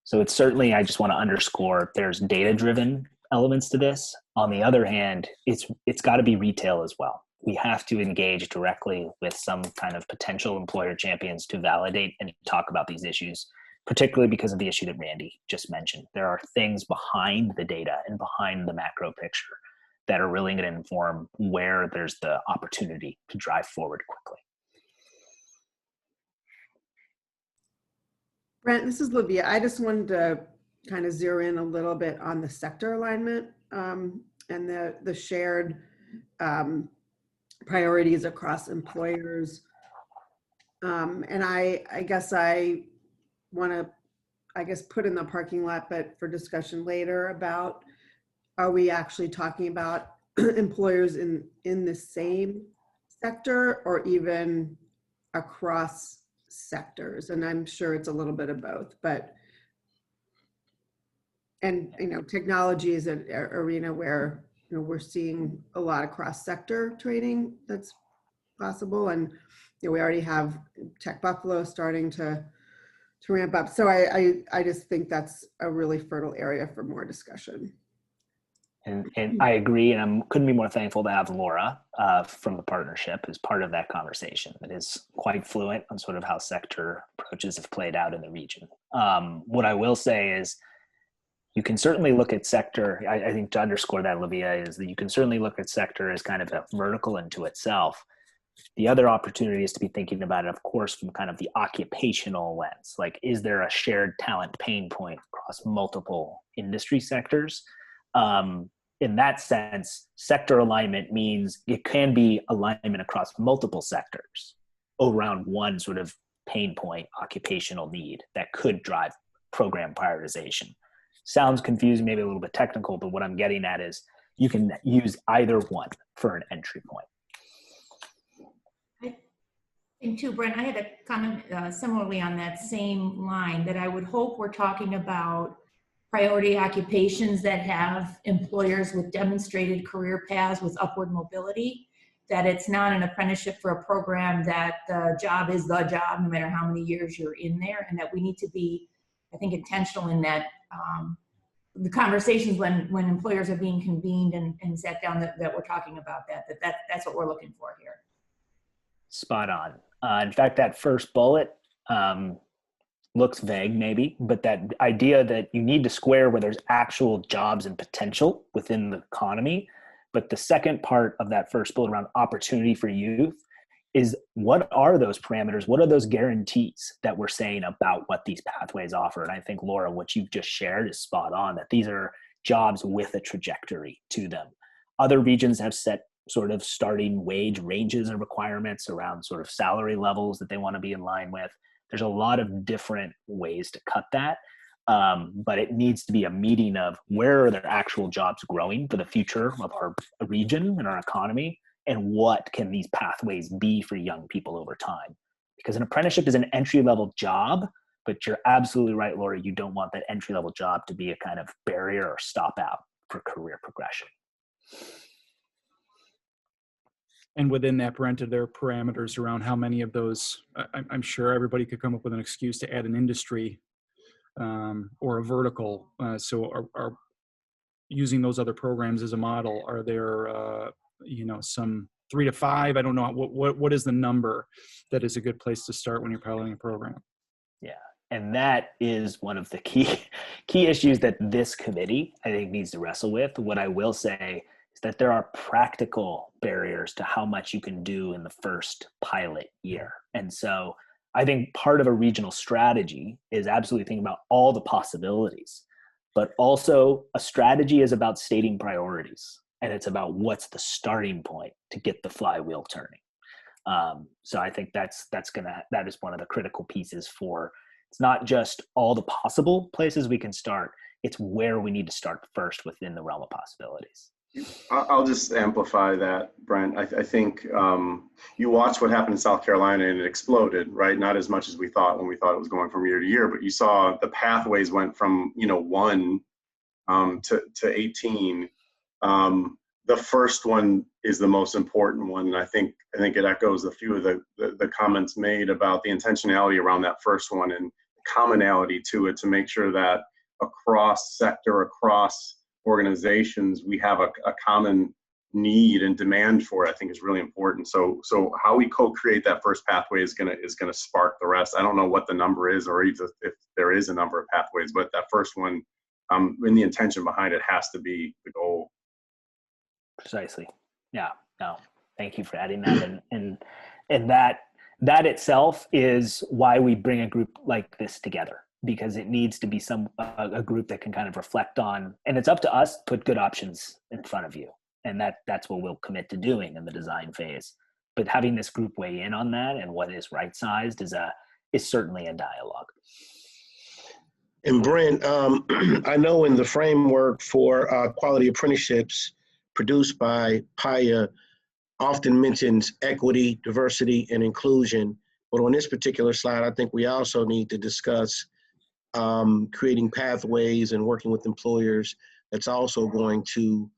So it's certainly, I just want to underscore, there's data-driven elements to this. On the other hand, it's got to be retail as well. We have to engage directly with some kind of potential employer champions to validate and talk about these issues, particularly because of the issue that Randy just mentioned. There are things behind the data and behind the macro picture that are really going to inform where there's the opportunity to drive forward quickly. Brent, this is Livia. I just wanted to kind of zero in a little bit on the sector alignment and the shared priorities across employers. And I guess I want to, put in the parking lot, but for discussion later about, are we actually talking about employers in the same sector or even across sectors? And I'm sure it's a little bit of both, but, and, technology is an arena where, we're seeing a lot of cross-sector training that's possible. And, we already have Tech Buffalo starting to ramp up. So I just think that's a really fertile area for more discussion. And I agree, and I couldn't be more thankful to have Laura from the partnership as part of that conversation. That is quite fluent on sort of how sector approaches have played out in the region. What I will say is, you can certainly look at sector, I think to underscore that, Olivia, is that you can certainly look at sector as kind of a vertical into itself. The other opportunity is to be thinking about it, of course, from kind of the occupational lens. Like, is there a shared talent pain point across multiple industry sectors? In that sense, sector alignment means it can be alignment across multiple sectors around one sort of pain point, occupational need that could drive program prioritization. Sounds confusing, maybe a little bit technical, but what I'm getting at is you can use either one for an entry point. I think too, Brent, I had a comment similarly on that same line, that I would hope we're talking about priority occupations that have employers with demonstrated career paths with upward mobility, that it's not an apprenticeship for a program that the job is the job no matter how many years you're in there, and that we need to be, I think, intentional in that the conversations when employers are being convened and sat down that we're talking about that's what we're looking for here. Spot on. In fact, that first bullet looks vague maybe, but that idea that you need to square where there's actual jobs and potential within the economy. But the second part of that first bullet around opportunity for youth is, what are those parameters? What are those guarantees that we're saying about what these pathways offer? And I think, Laura, what you've just shared is spot on, that these are jobs with a trajectory to them. Other regions have set sort of starting wage ranges and requirements around sort of salary levels that they want to be in line with. There's a lot of different ways to cut that. But it needs to be a meeting of where are their actual jobs growing for the future of our region and our economy, and what can these pathways be for young people over time. Because an apprenticeship is an entry-level job, but you're absolutely right, Laura, you don't want that entry-level job to be a kind of barrier or stop out for career progression. And within that, Brent, are there parameters around how many of those? I'm sure everybody could come up with an excuse to add an industry or a vertical. So are using those other programs as a model, are there some 3 to 5? I don't know. What is the number that is a good place to start when you're piloting a program? Yeah, and that is one of the key issues that this committee, I think, needs to wrestle with. What I will say is that there are practical barriers to how much you can do in the first pilot year. And so I think part of a regional strategy is absolutely thinking about all the possibilities, but also a strategy is about stating priorities, and it's about what's the starting point to get the flywheel turning. So I think that is one of the critical pieces for, it's not just all the possible places we can start, it's where we need to start first within the realm of possibilities. I'll just amplify that, Brent. I think you watched what happened in South Carolina and it exploded, right? Not as much as we thought when we thought it was going from year to year, but you saw the pathways went from 1 to 18. The first one is the most important one, and I think it echoes a few of the comments made about the intentionality around that first one and commonality to it, to make sure that across sector, across organizations, we have a common need and demand for it. I think is really important. So how we co-create that first pathway is gonna spark the rest. I don't know what the number is, or even if there is a number of pathways, but that first one, and the intention behind it has to be the goal. Precisely. Yeah. No. Thank you for adding that, and that itself is why we bring a group like this together, because it needs to be a group that can kind of reflect on, and it's up to us to put good options in front of you, and that's what we'll commit to doing in the design phase. But having this group weigh in on that and what is right sized is certainly a dialogue. And Brent, I know in the framework for quality apprenticeships produced by PIA often mentions equity, diversity, and inclusion. But on this particular slide, I think we also need to discuss creating pathways and working with employers that's also going to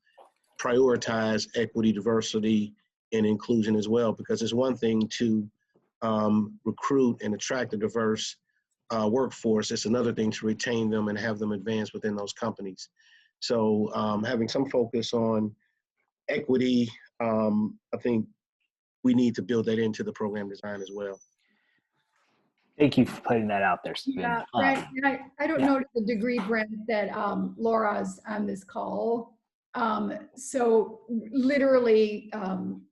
prioritize equity, diversity, and inclusion as well. Because it's one thing to recruit and attract a diverse workforce. It's another thing to retain them and have them advance within those companies. So having some focus on equity, I think we need to build that into the program design as well. Thank you for putting that out there, Stephen. Yeah, Brent, I don't know to the degree, Brent, that Laura's on this call. So literally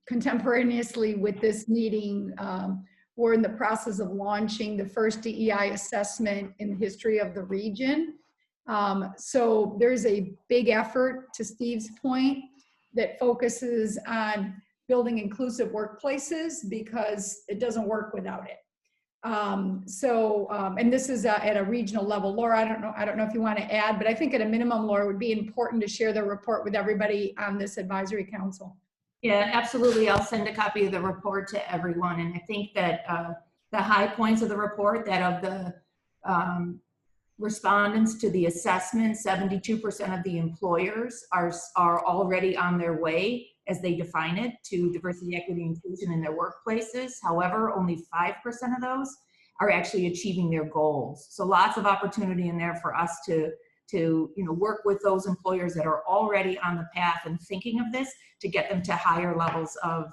contemporaneously with this meeting, we're in the process of launching the first DEI assessment in the history of the region. So there's a big effort, to Steve's point, that focuses on building inclusive workplaces, because it doesn't work without it. And this is at a regional level. Laura, I don't know if you want to add, but I think at a minimum, Laura, it would be important to share the report with everybody on this advisory council. Yeah, absolutely. I'll send a copy of the report to everyone. And I think that the high points of the report, that of the respondents to the assessment, 72% of the employers are already on their way, as they define it, to diversity, equity, inclusion in their workplaces. However, only 5% of those are actually achieving their goals. So lots of opportunity in there for us to work with those employers that are already on the path and thinking of this, to get them to higher levels of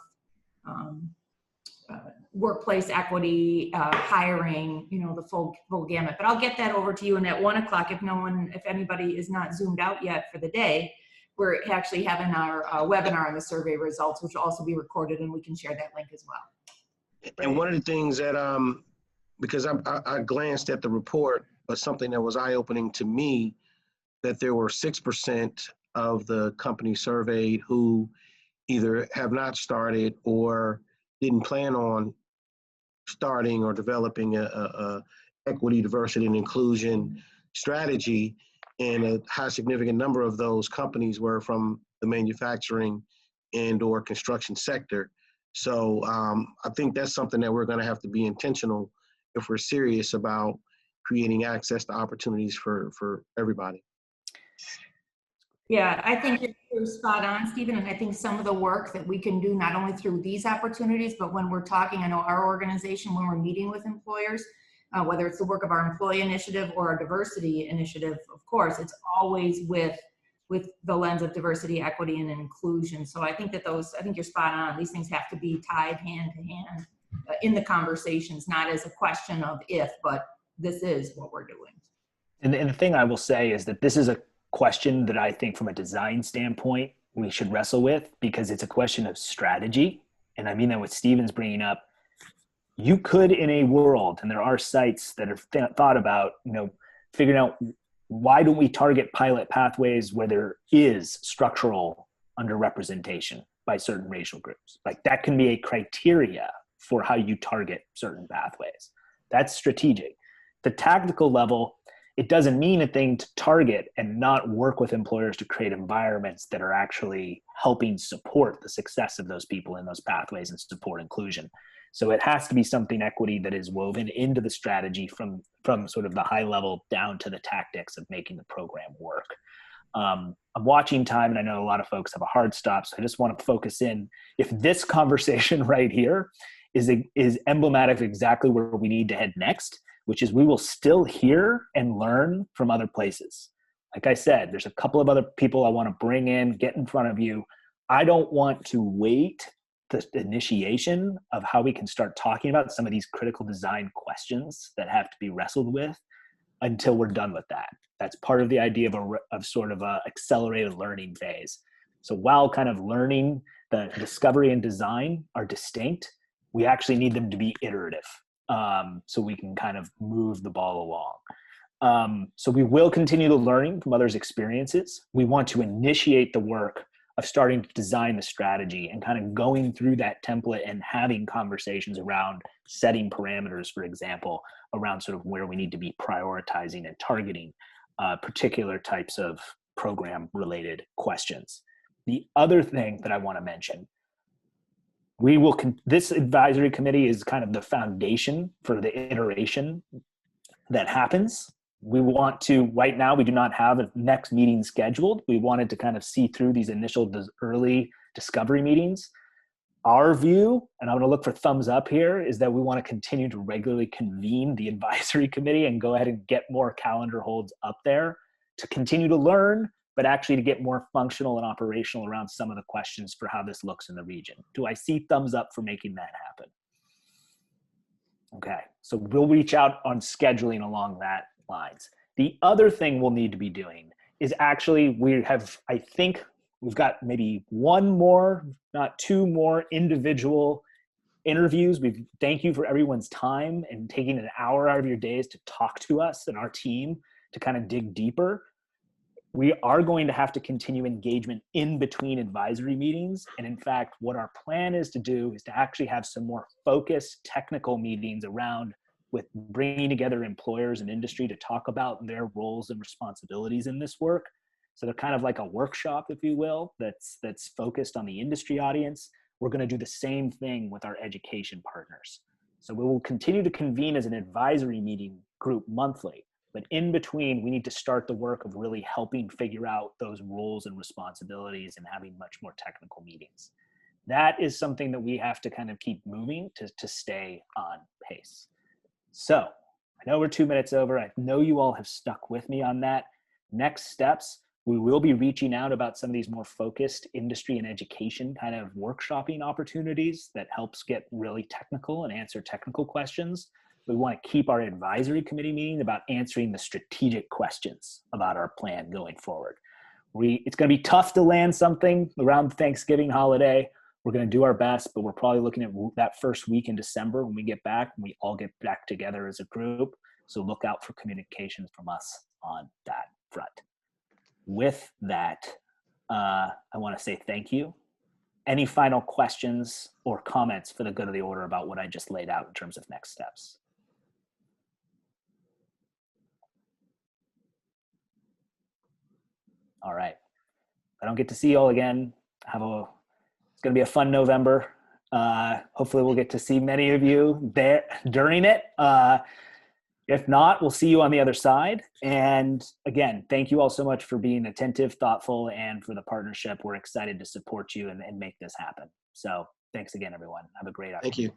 workplace equity, hiring, the full gamut. But I'll get that over to you. And at 1 o'clock, if anybody is not zoomed out yet for the day, we're actually having our webinar on the survey results, which will also be recorded, and we can share that link as well. And one of the things that, because I glanced at the report, but something that was eye-opening to me, that there were 6% of the companies surveyed who either have not started or didn't plan on starting or developing a equity, diversity, and inclusion strategy. And a high significant number of those companies were from the manufacturing and or construction sector. So I think that's something that we're going to have to be intentional if we're serious about creating access to opportunities for everybody. Yeah, I think you're spot on, Stephen. And I think some of the work that we can do, not only through these opportunities, but when we're talking, I know our organization, when we're meeting with employers, whether it's the work of our employee initiative or our diversity initiative, of course, it's always with the lens of diversity, equity, and inclusion. So I think I think you're spot on. These things have to be tied hand to hand in the conversations, not as a question of if, but this is what we're doing. And the thing I will say is that this is a question that I think from a design standpoint, we should wrestle with, because it's a question of strategy. And I mean that what Stephen's bringing up. You could, in a world, and there are sites that are thought about, figuring out, why don't we target pilot pathways where there is structural underrepresentation by certain racial groups? Like, that can be a criteria for how you target certain pathways. That's strategic. The tactical level, it doesn't mean a thing to target and not work with employers to create environments that are actually helping support the success of those people in those pathways and support inclusion. So it has to be something equity that is woven into the strategy from sort of the high level down to the tactics of making the program work. I'm watching time, and I know a lot of folks have a hard stop, so I just want to focus in. If this conversation right here is emblematic of exactly where we need to head next, which is we will still hear and learn from other places. Like I said, there's a couple of other people I want to bring in, get in front of you. I don't want to wait the initiation of how we can start talking about some of these critical design questions that have to be wrestled with until we're done with that. That's part of the idea of sort of a accelerated learning phase. So while kind of learning, the discovery and design are distinct, we actually need them to be iterative. So we can kind of move the ball along. So we will continue the learning from others' experiences. We want to initiate the work of starting to design the strategy and kind of going through that template and having conversations around setting parameters, for example, around sort of where we need to be prioritizing and targeting particular types of program-related questions. The other thing that I want to mention, this advisory committee is kind of the foundation for the iteration that happens. We want to, right now, we do not have a next meeting scheduled. We wanted to kind of see through these initial early discovery meetings. Our view, and I'm going to look for thumbs up here, is that we want to continue to regularly convene the advisory committee and go ahead and get more calendar holds up there to continue to learn, but actually to get more functional and operational around some of the questions for how this looks in the region. Do I see thumbs up for making that happen? Okay, so we'll reach out on scheduling along that lines. The other thing we'll need to be doing is actually, I think we've got maybe one more, not two more individual interviews. Thank you for everyone's time and taking an hour out of your days to talk to us and our team to kind of dig deeper. We are going to have to continue engagement in between advisory meetings. And in fact, what our plan is to do is to actually have some more focused technical meetings around with bringing together employers and industry to talk about their roles and responsibilities in this work. So they're kind of like a workshop, if you will, that's focused on the industry audience. We're going to do the same thing with our education partners. So we will continue to convene as an advisory meeting group monthly, But in between, we need to start the work of really helping figure out those roles and responsibilities and having much more technical meetings. That is something that we have to kind of keep moving to stay on pace. So I know we're 2 minutes over. I know you all have stuck with me on that. Next steps, we will be reaching out about some of these more focused industry and education kind of workshopping opportunities that helps get really technical and answer technical questions. We want to keep our advisory committee meeting about answering the strategic questions about our plan going forward. It's going to be tough to land something around the Thanksgiving holiday. We're going to do our best, but we're probably looking at that first week in December when we get back, and we all get back together as a group. So look out for communications from us on that front. With that, I want to say thank you. Any final questions or comments for the good of the order about what I just laid out in terms of next steps? All right. I don't get to see you all again. It's going to be a fun November. Hopefully we'll get to see many of you there during it. If not, we'll see you on the other side. And again, thank you all so much for being attentive, thoughtful, and for the partnership. We're excited to support you and make this happen. So thanks again, everyone. Have a great afternoon. Thank you.